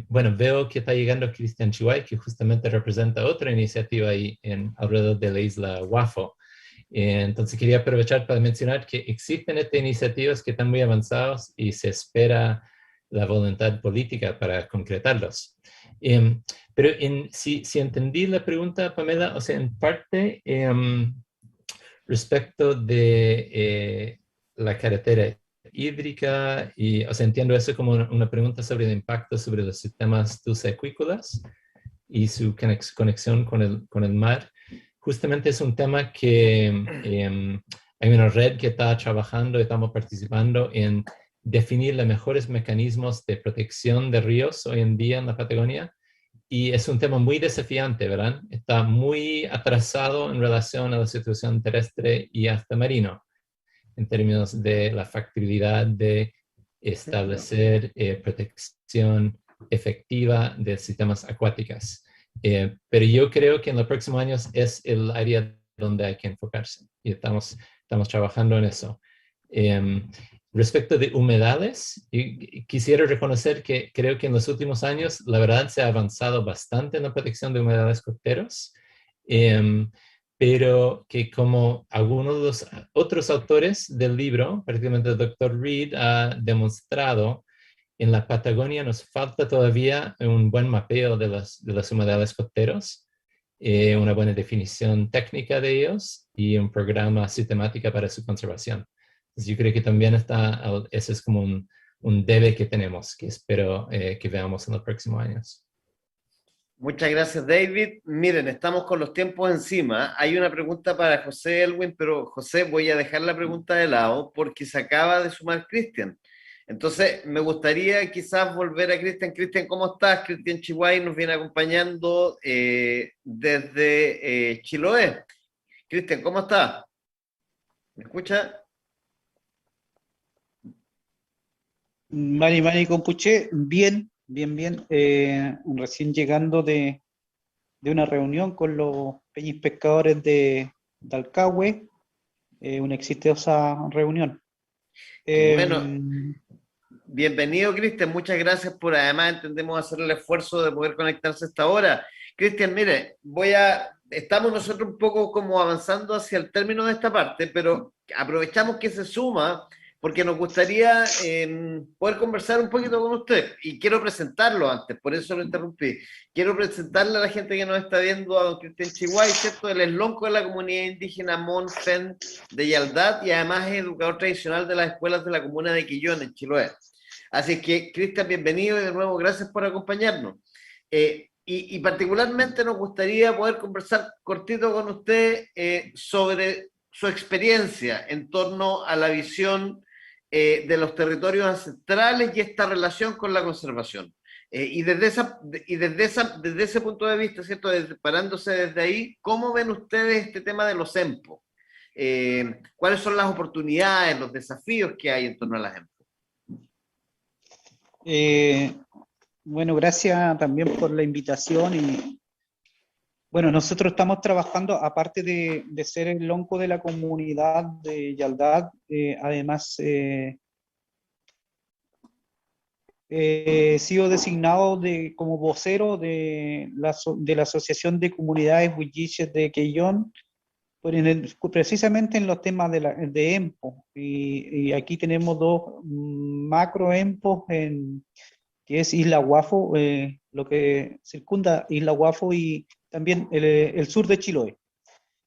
Bueno, veo que está llegando Cristian Chihuay, que justamente representa otra iniciativa ahí alrededor de la isla Wafo. Entonces quería aprovechar para mencionar que existen estas iniciativas que están muy avanzadas y se espera la voluntad política para concretarlos. Pero si entendí la pregunta, Pamela, o sea, en parte respecto de la carretera hídrica, y o sea, entiendo eso como una pregunta sobre el impacto sobre los sistemas dulceacuícolas y su conexión con el mar. Justamente es un tema que hay una red que está trabajando, estamos participando en definir los mejores mecanismos de protección de ríos hoy en día en la Patagonia, y es un tema muy desafiante, ¿verdad? Está muy atrasado en relación a la situación terrestre y hasta marino, en términos de la factibilidad de establecer protección efectiva de sistemas acuáticos. Pero yo creo que en los próximos años es el área donde hay que enfocarse, y estamos trabajando en eso. Respecto de humedales, quisiera reconocer que creo que en los últimos años, la verdad, se ha avanzado bastante en la protección de humedales costeros, pero que como algunos de los otros autores del libro, particularmente el Dr. Reed, ha demostrado, en la Patagonia nos falta todavía un buen mapeo de los humedales costeros, una buena definición técnica de ellos y un programa sistemático para su conservación. Entonces yo creo que también ese es como un debe que tenemos, que espero que veamos en los próximos años. Muchas gracias, David. Miren, estamos con los tiempos encima. Hay una pregunta para José Elwin, pero José, voy a dejar la pregunta de lado porque se acaba de sumar Cristian. Entonces, me gustaría quizás volver a Cristian. Cristian, ¿cómo estás? Cristian Chihuay nos viene acompañando desde Chiloé. Cristian, ¿cómo estás? ¿Me escucha? Mari Compuche, bien. Recién llegando de una reunión con los peñas pescadores de Alcagüe, una exitosa reunión. Bueno, bienvenido, Cristian. Muchas gracias por, además, entendemos, hacer el esfuerzo de poder conectarse a esta hora. Cristian, mire, estamos nosotros un poco como avanzando hacia el término de esta parte, pero aprovechamos que se suma porque nos gustaría poder conversar un poquito con usted, y quiero presentarlo antes, por eso lo interrumpí. Quiero presentarle a la gente que nos está viendo a don Cristian Chihuay, ¿cierto? Él es lonco de la comunidad indígena Monfen de Yaldad, y además es educador tradicional de las escuelas de la comuna de Quillón, en Chiloé. Así que, Cristian, bienvenido, y de nuevo, gracias por acompañarnos. Y particularmente nos gustaría poder conversar cortito con usted sobre su experiencia en torno a la visión de los territorios ancestrales y esta relación con la conservación. Y desde ese punto de vista, ¿cierto? Parándose desde ahí, ¿cómo ven ustedes este tema de los EMPO? ¿Cuáles son las oportunidades, los desafíos que hay en torno a las EMPO? Bueno, gracias también por la invitación. Y bueno, nosotros estamos trabajando, aparte de ser el lonco de la comunidad de Yaldad, además he sido designado como vocero de la Asociación de Comunidades Huilliches de Quillón, precisamente en los temas de EMPO. Y aquí tenemos dos macro EMPOs, que es Isla Wafo, lo que circunda Isla Wafo, y también el sur de Chiloé.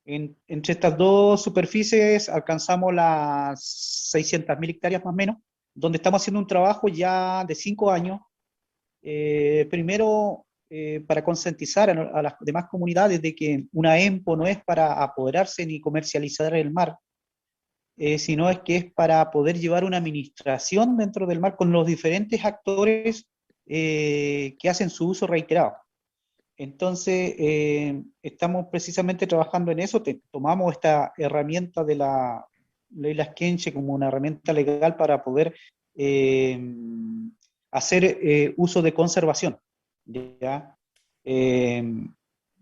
Entre estas dos superficies alcanzamos las 600.000 hectáreas más o menos, donde estamos haciendo un trabajo ya de 5 años. Primero, para concientizar a las demás comunidades de que una EMPO no es para apoderarse ni comercializar el mar, sino es que es para poder llevar una administración dentro del mar con los diferentes actores que hacen su uso reiterado. Entonces, estamos precisamente trabajando en eso. Tomamos esta herramienta de la ley Las Quenche como una herramienta legal para poder hacer uso de conservación, ¿ya?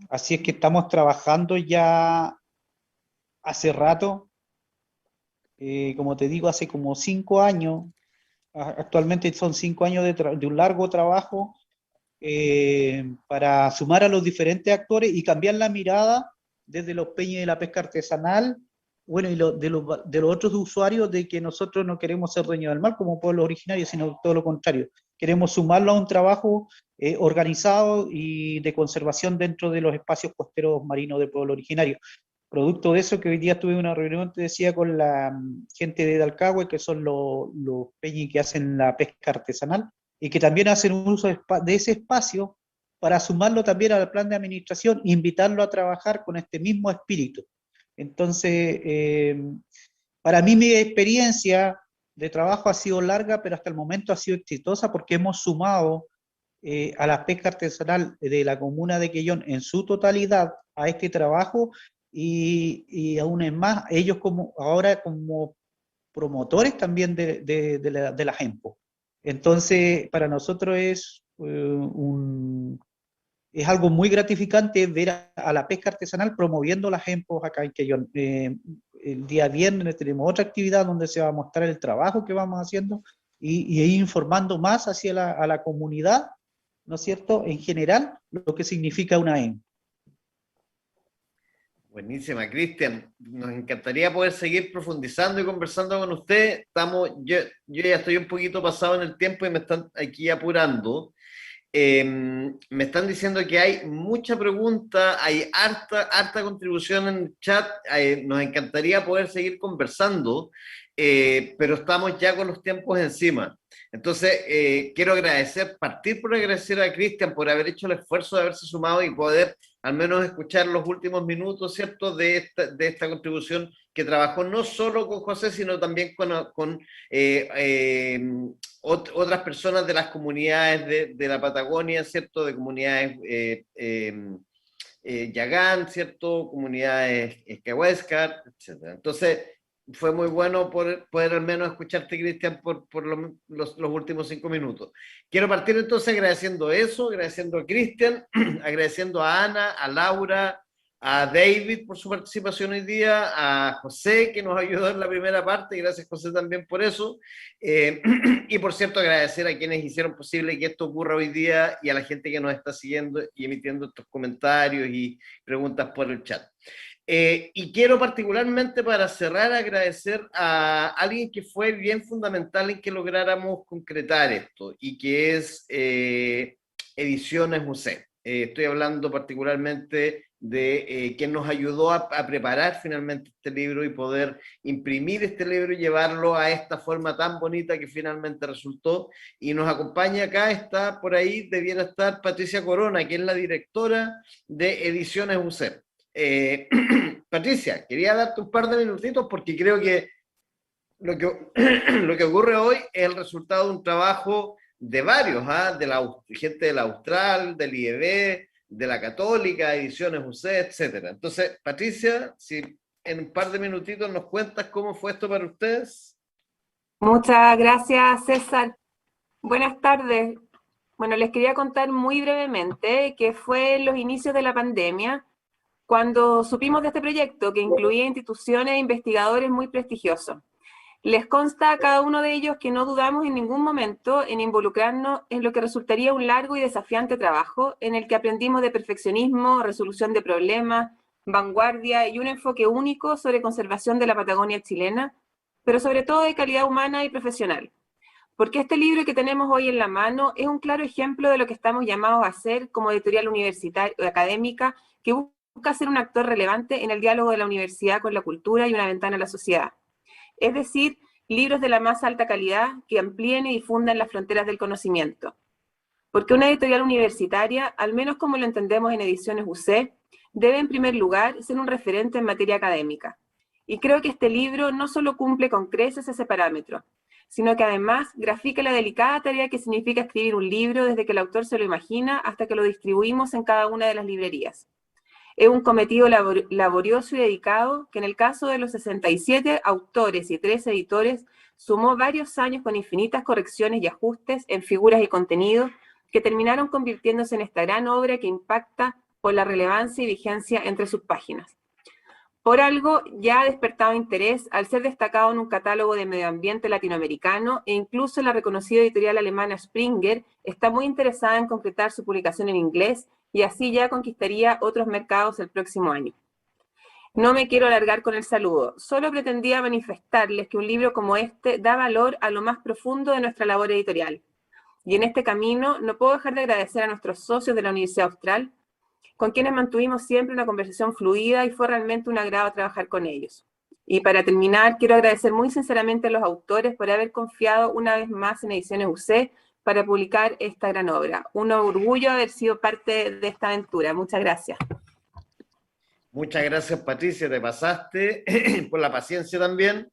Así es que estamos trabajando ya hace rato, como te digo, hace como 5 años, actualmente son 5 años de un largo trabajo para sumar a los diferentes actores y cambiar la mirada desde los peñas de la pesca artesanal, bueno, y de los otros usuarios, de que nosotros no queremos ser dueños del mar como pueblo originario, sino todo lo contrario. Queremos sumarlo a un trabajo organizado y de conservación dentro de los espacios costeros marinos del pueblo originario. Producto de eso, que hoy día tuve una reunión, te decía, con la gente de Dalcahue, que son los peñas que hacen la pesca artesanal, y que también hacen uso de ese espacio para sumarlo también al plan de administración e invitarlo a trabajar con este mismo espíritu. Entonces, para mí mi experiencia de trabajo ha sido larga, pero hasta el momento ha sido exitosa porque hemos sumado a la pesca artesanal de la comuna de Quellón en su totalidad a este trabajo, y aún es más, ellos ahora como promotores también de la EMPO. Entonces, para nosotros es algo muy gratificante ver a la pesca artesanal promoviendo las EMPOs acá en Quellón. El día viernes tenemos otra actividad donde se va a mostrar el trabajo que vamos haciendo y ir informando más hacia a la comunidad, ¿no es cierto?, en general, lo que significa una EMPO. Buenísima, Cristian. Nos encantaría poder seguir profundizando y conversando con usted. Yo ya estoy un poquito pasado en el tiempo y me están aquí apurando. Me están diciendo que hay mucha pregunta, hay harta contribución en el chat. Nos encantaría poder seguir conversando, pero estamos ya con los tiempos encima. Entonces, quiero partir por agradecer a Cristian por haber hecho el esfuerzo de haberse sumado y poder al menos escuchar los últimos minutos, ¿cierto?, de esta contribución que trabajó no solo con José, sino también con otras personas de las comunidades de la Patagonia, ¿cierto?, de comunidades Yagán, ¿cierto?, comunidades Escahuéscar, etc. Entonces, fue muy bueno poder al menos escucharte, Cristian, por los últimos 5 minutos. Quiero partir entonces agradeciendo a Cristian, agradeciendo a Ana, a Laura, a David por su participación hoy día, a José, que nos ayudó en la primera parte, y gracias, José, también por eso. Y por cierto, agradecer a quienes hicieron posible que esto ocurra hoy día y a la gente que nos está siguiendo y emitiendo estos comentarios y preguntas por el chat. Y quiero particularmente, para cerrar, agradecer a alguien que fue bien fundamental en que lográramos concretar esto, y que es Ediciones Museo. Estoy hablando particularmente de quien nos ayudó a preparar finalmente este libro y poder imprimir este libro y llevarlo a esta forma tan bonita que finalmente resultó. Y nos acompaña acá, está por ahí, debiera estar Patricia Corona, que es la directora de Ediciones Museo. Patricia, quería darte un par de minutitos porque creo que lo que ocurre hoy es el resultado de un trabajo de varios, de la gente de la Austral, del IEB, de la Católica, Ediciones UC, etc. Entonces, Patricia, si en un par de minutitos nos cuentas cómo fue esto para ustedes. Muchas gracias, César. Buenas tardes. Bueno, les quería contar muy brevemente que fue en los inicios de la pandemia cuando supimos de este proyecto, que incluía instituciones e investigadores muy prestigiosos. Les consta a cada uno de ellos que no dudamos en ningún momento en involucrarnos en lo que resultaría un largo y desafiante trabajo, en el que aprendimos de perfeccionismo, resolución de problemas, vanguardia y un enfoque único sobre conservación de la Patagonia chilena, pero sobre todo de calidad humana y profesional. Porque este libro que tenemos hoy en la mano es un claro ejemplo de lo que estamos llamados a hacer como editorial universitaria o académica, que busca ser un actor relevante en el diálogo de la universidad con la cultura y una ventana a la sociedad. Es decir, libros de la más alta calidad que amplíen y difundan las fronteras del conocimiento. Porque una editorial universitaria, al menos como lo entendemos en Ediciones UC, debe en primer lugar ser un referente en materia académica. Y creo que este libro no solo cumple con creces ese parámetro, sino que además grafica la delicada tarea que significa escribir un libro desde que el autor se lo imagina hasta que lo distribuimos en cada una de las librerías. Es un cometido laborioso y dedicado que en el caso de los 67 autores y 3 editores sumó varios años con infinitas correcciones y ajustes en figuras y contenido que terminaron convirtiéndose en esta gran obra que impacta por la relevancia y vigencia entre sus páginas. Por algo ya ha despertado interés al ser destacado en un catálogo de medio ambiente latinoamericano e incluso la reconocida editorial alemana Springer está muy interesada en concretar su publicación en inglés y así ya conquistaría otros mercados el próximo año. No me quiero alargar con el saludo, solo pretendía manifestarles que un libro como este da valor a lo más profundo de nuestra labor editorial. Y en este camino no puedo dejar de agradecer a nuestros socios de la Universidad Austral, con quienes mantuvimos siempre una conversación fluida y fue realmente un agrado trabajar con ellos. Y para terminar, quiero agradecer muy sinceramente a los autores por haber confiado una vez más en Ediciones UC para publicar esta gran obra. Un orgullo haber sido parte de esta aventura. Muchas gracias. Muchas gracias, Patricia, te pasaste por la paciencia también.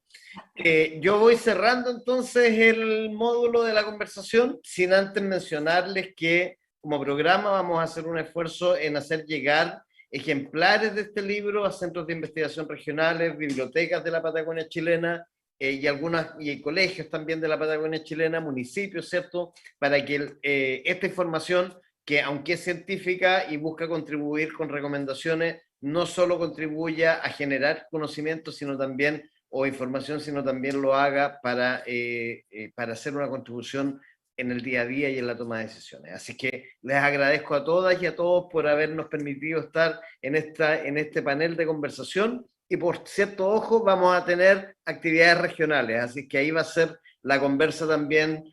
Yo voy cerrando entonces el módulo de la conversación, sin antes mencionarles que como programa vamos a hacer un esfuerzo en hacer llegar ejemplares de este libro a centros de investigación regionales, bibliotecas de la Patagonia chilena y colegios también de la Patagonia chilena, municipios, ¿cierto? Para que esta información, que aunque es científica y busca contribuir con recomendaciones, no solo contribuya a generar conocimiento, sino también, o información, sino también lo haga para hacer una contribución en el día a día y en la toma de decisiones. Así que les agradezco a todas y a todos por habernos permitido estar en este panel de conversación, y por cierto, ojo, vamos a tener actividades regionales, así que ahí va a ser la conversa también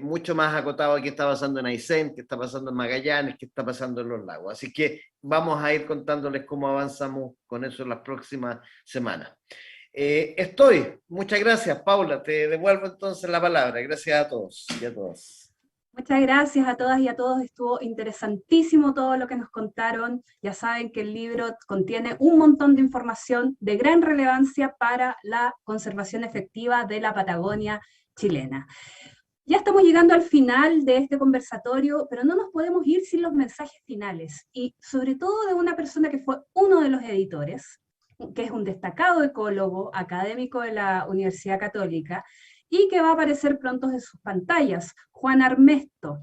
mucho más acotado a qué está pasando en Aysén, qué está pasando en Magallanes, qué está pasando en los lagos. Así que vamos a ir contándoles cómo avanzamos con eso en las próximas semanas. Muchas gracias, Paula, te devuelvo entonces la palabra. Gracias a todos y a todas. Muchas gracias a todas y a todos, estuvo interesantísimo todo lo que nos contaron. Ya saben que el libro contiene un montón de información de gran relevancia para la conservación efectiva de la Patagonia chilena. Ya estamos llegando al final de este conversatorio, pero no nos podemos ir sin los mensajes finales, y sobre todo de una persona que fue uno de los editores, que es un destacado ecólogo académico de la Universidad Católica, y que va a aparecer pronto en sus pantallas, Juan Armesto,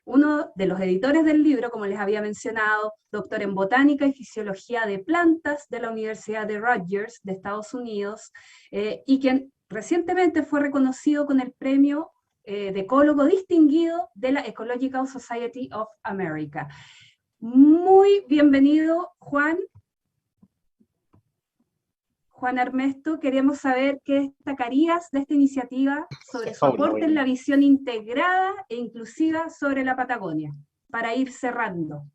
uno de los editores del libro, como les había mencionado, doctor en Botánica y Fisiología de Plantas de la Universidad de Rutgers de Estados Unidos, y quien recientemente fue reconocido con el premio de ecólogo distinguido de la Ecological Society of America. Muy bienvenido, Juan. Juan Armesto, queremos saber qué destacarías de esta iniciativa sobre su aporte en la visión integrada e inclusiva sobre la Patagonia, para ir cerrando.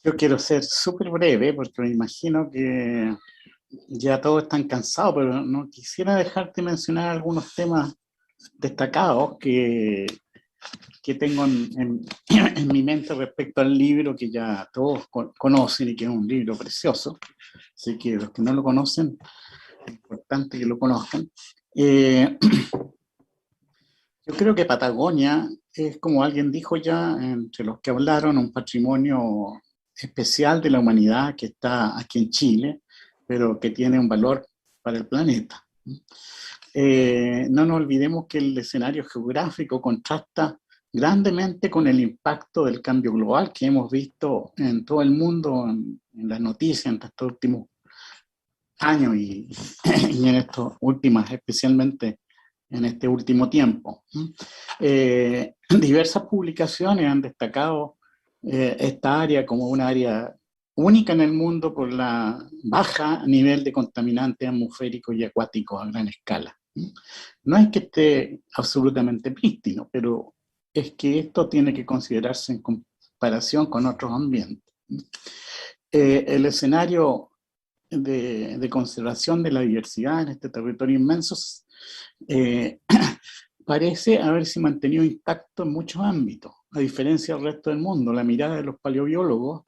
Yo quiero ser súper breve, porque me imagino que ya todos están cansados, pero no quisiera dejarte mencionar algunos temas destacados que tengo en mi mente respecto al libro que ya todos conocen y que es un libro precioso. Así que los que no lo conocen, es importante que lo conozcan. Yo creo que Patagonia es, como alguien dijo ya, entre los que hablaron, un patrimonio especial de la humanidad que está aquí en Chile, pero que tiene un valor para el planeta. No nos olvidemos que el escenario geográfico contrasta grandemente con el impacto del cambio global que hemos visto en todo el mundo, en las noticias en estos últimos años y en estos últimos, especialmente en este último tiempo. Diversas publicaciones han destacado esta área como una área única en el mundo por la baja nivel de contaminantes atmosféricos y acuáticos a gran escala. No es que esté absolutamente prístino, pero es que esto tiene que considerarse en comparación con otros ambientes. El escenario de conservación de la diversidad en este territorio inmenso parece haberse mantenido intacto en muchos ámbitos, a diferencia del resto del mundo. La mirada de los paleobiólogos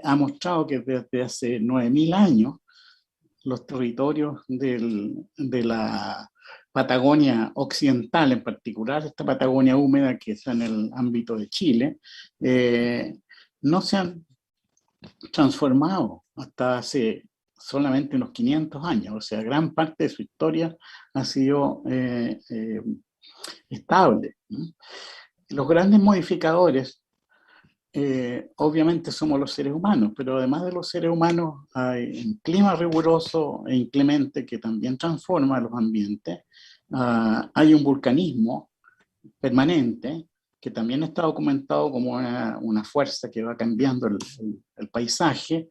ha mostrado que desde hace 9.000 años los territorios de la Patagonia occidental, en particular esta Patagonia húmeda que está en el ámbito de Chile, no se han transformado hasta hace solamente unos 500 años. O sea, gran parte de su historia ha sido estable. Los grandes modificadores obviamente somos los seres humanos, pero además de los seres humanos hay un clima riguroso e inclemente que también transforma los ambientes. Hay un vulcanismo permanente que también está documentado como una fuerza que va cambiando el paisaje,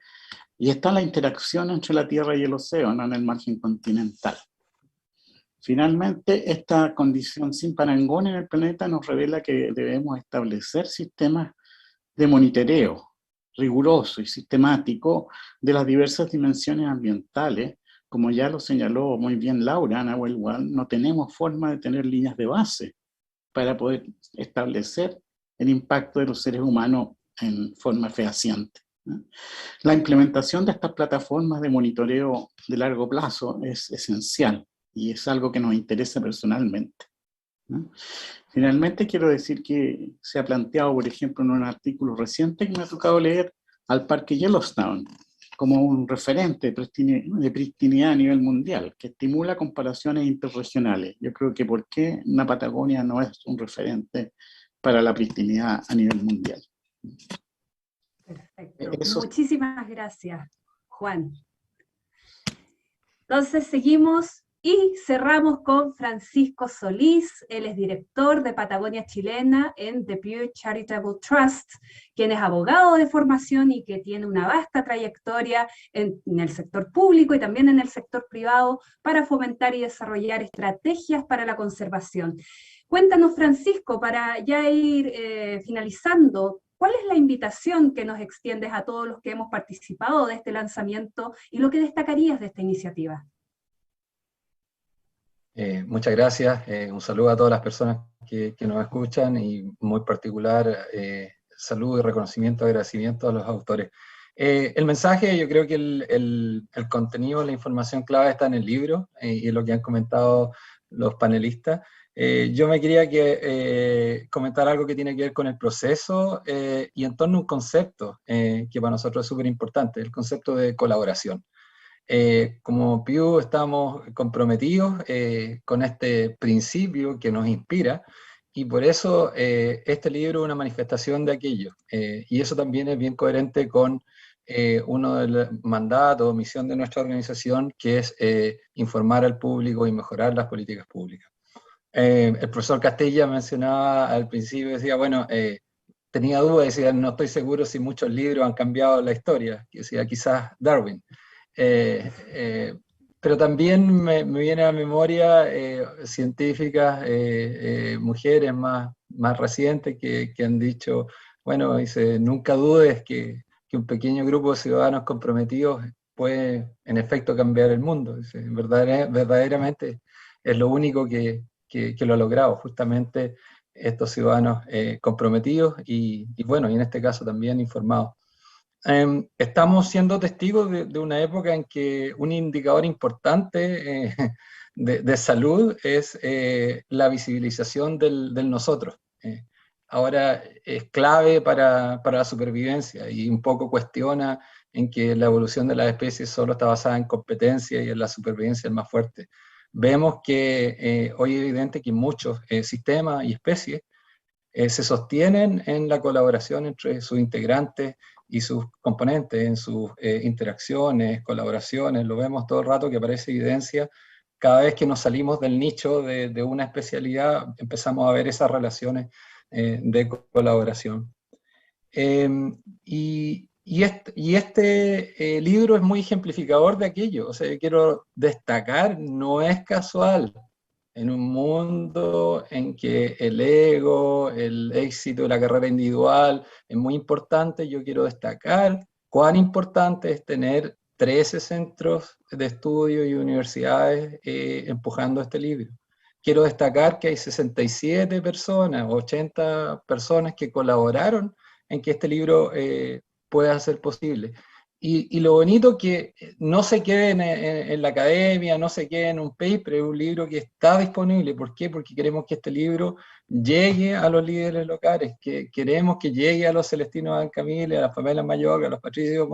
y está la interacción entre la Tierra y el océano en el margen continental. Finalmente, esta condición sin parangón en el planeta nos revela que debemos establecer sistemas de monitoreo riguroso y sistemático de las diversas dimensiones ambientales. Como ya lo señaló muy bien Laura Nahuel, no tenemos forma de tener líneas de base para poder establecer el impacto de los seres humanos en forma fehaciente. La implementación de estas plataformas de monitoreo de largo plazo es esencial y es algo que nos interesa personalmente. Finalmente, quiero decir que se ha planteado, por ejemplo, en un artículo reciente que me ha tocado leer, al Parque Yellowstone como un referente de pristinidad a nivel mundial, que estimula comparaciones interregionales. Yo creo que ¿por qué la Patagonia no es un referente para la pristinidad a nivel mundial? Perfecto. Muchísimas gracias, Juan. Entonces seguimos y cerramos con Francisco Solís. Él es director de Patagonia Chilena en The Pew Charitable Trust, quien es abogado de formación y que tiene una vasta trayectoria en el sector público y también en el sector privado para fomentar y desarrollar estrategias para la conservación. Cuéntanos, Francisco, para ya ir finalizando, ¿cuál es la invitación que nos extiendes a todos los que hemos participado de este lanzamiento y lo que destacarías de esta iniciativa? Muchas gracias. Un saludo a todas las personas que nos escuchan y muy particular saludo y reconocimiento, agradecimiento a los autores. El mensaje, yo creo que el contenido, la información clave está en el libro y en lo que han comentado los panelistas. Yo me quería comentar algo que tiene que ver con el proceso y en torno a un concepto que para nosotros es súper importante, el concepto de colaboración. Como Pew estamos comprometidos con este principio que nos inspira y por eso este libro es una manifestación de aquello. Y eso también es bien coherente con uno de los mandatos, misión de nuestra organización, que es informar al público y mejorar las políticas públicas. El profesor Castella mencionaba al principio, decía, bueno, tenía dudas, decía, no estoy seguro si muchos libros han cambiado la historia, decía, quizás Darwin. Pero también me viene a la memoria científicas, mujeres más recientes que han dicho, bueno, dice, nunca dudes que un pequeño grupo de ciudadanos comprometidos puede en efecto cambiar el mundo. Dice, verdaderamente es lo único que lo ha logrado, justamente estos ciudadanos comprometidos y bueno, y en este caso también informados. Estamos siendo testigos de una época en que un indicador importante de salud es la visibilización del nosotros. Ahora es clave para la supervivencia y un poco cuestiona en que la evolución de las especies solo está basada en competencia y en la supervivencia del más fuerte. Vemos que hoy es evidente que muchos sistemas y especies se sostienen en la colaboración entre sus integrantes y sus componentes, en sus interacciones, colaboraciones. Lo vemos todo el rato que aparece evidencia. Cada vez que nos salimos del nicho de una especialidad, empezamos a ver esas relaciones de colaboración. Y este libro es muy ejemplificador de aquello. O sea, yo quiero destacar, no es casual, en un mundo en que el ego, el éxito de la carrera individual es muy importante, yo quiero destacar cuán importante es tener 13 centros de estudio y universidades empujando este libro. quiero destacar que hay 67 personas, 80 personas que colaboraron en que este libro pueda ser posible. Y lo bonito que no se quede en la academia, no se quede en un paper, es un libro que está disponible. ¿Por qué? Porque queremos que este libro llegue a los líderes locales, que queremos que llegue a los Celestinos Ancamile, a la Pamela Mayoga, a los Patricio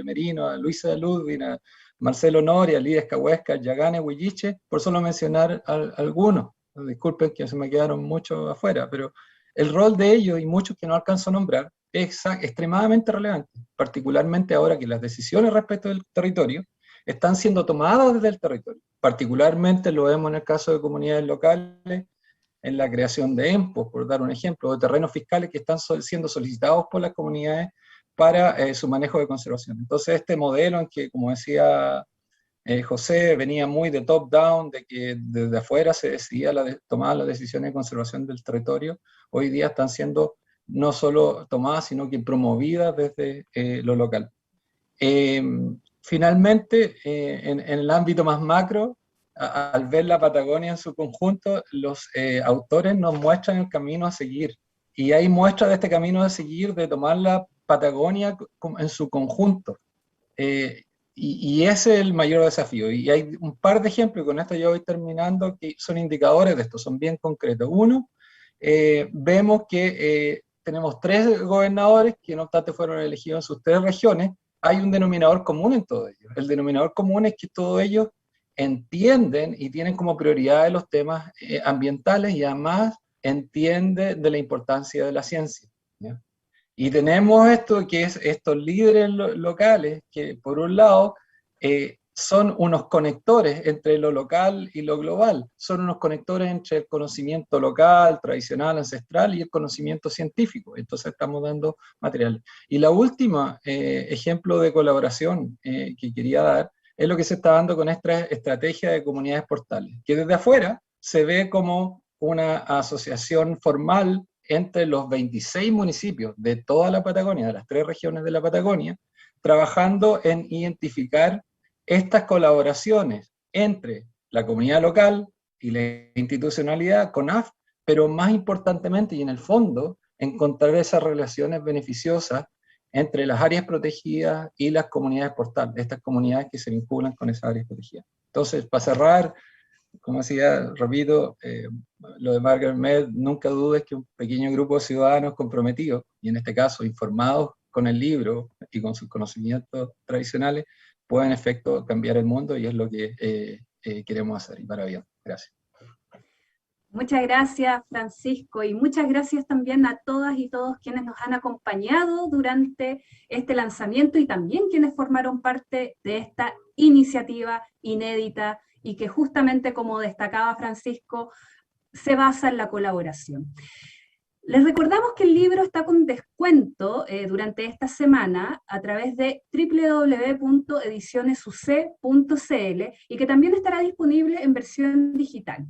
Merino, a Luisa Ludwig, a Marcelo Nori, a Lidia Escahuesca, a Yagane Huilliche, por solo mencionar algunos. Disculpen que se me quedaron muchos afuera, pero el rol de ellos y muchos que no alcanzo a nombrar es extremadamente relevante, particularmente ahora que las decisiones respecto del territorio están siendo tomadas desde el territorio. Particularmente lo vemos en el caso de comunidades locales, en la creación de EMPOs, por dar un ejemplo, de terrenos fiscales que están siendo solicitados por las comunidades para su manejo de conservación. Entonces este modelo en que, como decía José, venía muy de top-down, de que desde afuera se decidía tomar las decisiones de conservación del territorio, hoy día están siendo no solo tomadas, sino que promovidas desde lo local. Finalmente, en el ámbito más macro, al ver la Patagonia en su conjunto, los autores nos muestran el camino a seguir. Y hay muestras de este camino a seguir, de tomar la Patagonia en su conjunto. Y ese es el mayor desafío. Y hay un par de ejemplos, y con esto yo voy terminando, que son indicadores de esto, son bien concretos. Uno, vemos que tenemos 3 gobernadores que no obstante fueron elegidos en sus 3 regiones. Hay un denominador común en todos ellos. El denominador común es que todos ellos entienden y tienen como prioridad los temas ambientales, y además entienden de la importancia de la ciencia, ¿ya? Y tenemos esto, que es estos líderes locales, que por un lado son unos conectores entre lo local y lo global, son unos conectores entre el conocimiento local, tradicional, ancestral, y el conocimiento científico. Entonces estamos dando materiales. Y la última ejemplo de colaboración que quería dar es lo que se está dando con esta estrategia de comunidades portales, que desde afuera se ve como una asociación formal entre los 26 municipios de toda la Patagonia, de las 3 regiones de la Patagonia, trabajando en identificar estas colaboraciones entre la comunidad local y la institucionalidad, CONAF, pero más importantemente y en el fondo, encontrar esas relaciones beneficiosas entre las áreas protegidas y las comunidades portales, estas comunidades que se vinculan con esas áreas protegidas. Entonces, para cerrar, como decía, repito, lo de Margaret Mead, nunca dudes que un pequeño grupo de ciudadanos comprometidos, y en este caso informados con el libro y con sus conocimientos tradicionales, pueden en efecto cambiar el mundo, y es lo que queremos hacer, y para bien. Gracias. Muchas gracias, Francisco, y muchas gracias también a todas y todos quienes nos han acompañado durante este lanzamiento, y también quienes formaron parte de esta iniciativa inédita y que justamente, como destacaba Francisco, se basa en la colaboración. Les recordamos que el libro está con descuento durante esta semana a través de www.edicionesuc.cl, y que también estará disponible en versión digital.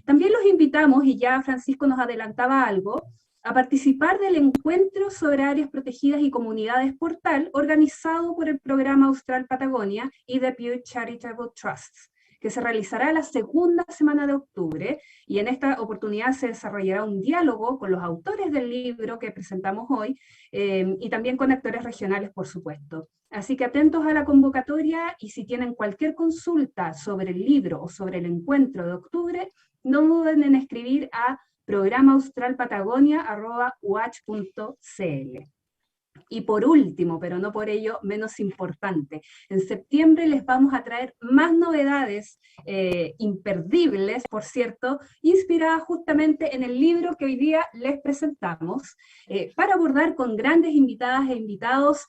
También los invitamos, y ya Francisco nos adelantaba algo, a participar del encuentro sobre áreas protegidas y comunidades portal organizado por el Programa Austral Patagonia y The Pew Charitable Trusts, que se realizará la segunda semana de octubre, y en esta oportunidad se desarrollará un diálogo con los autores del libro que presentamos hoy, y también con actores regionales, por supuesto. Así que atentos a la convocatoria, y si tienen cualquier consulta sobre el libro o sobre el encuentro de octubre, no duden en escribir a programaaustralpatagonia@uach.cl. Y por último, pero no por ello menos importante, en septiembre les vamos a traer más novedades imperdibles, por cierto, inspiradas justamente en el libro que hoy día les presentamos, para abordar con grandes invitadas e invitados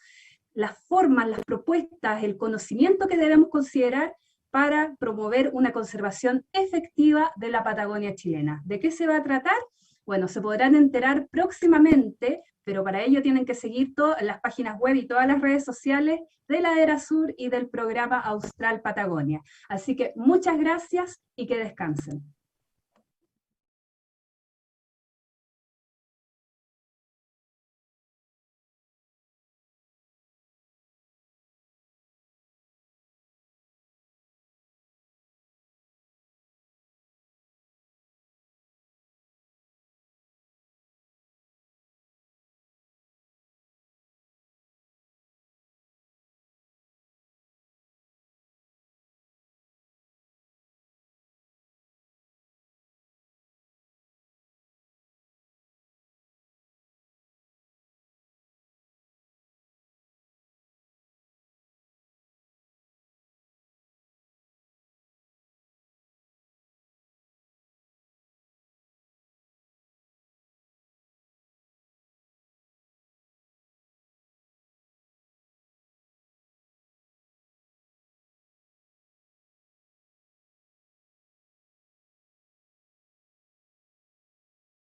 las formas, las propuestas, el conocimiento que debemos considerar para promover una conservación efectiva de la Patagonia chilena. ¿De qué se va a tratar? Bueno, se podrán enterar próximamente, pero para ello tienen que seguir todas las páginas web y todas las redes sociales de la ERASUR y del Programa Austral Patagonia. Así que muchas gracias y que descansen.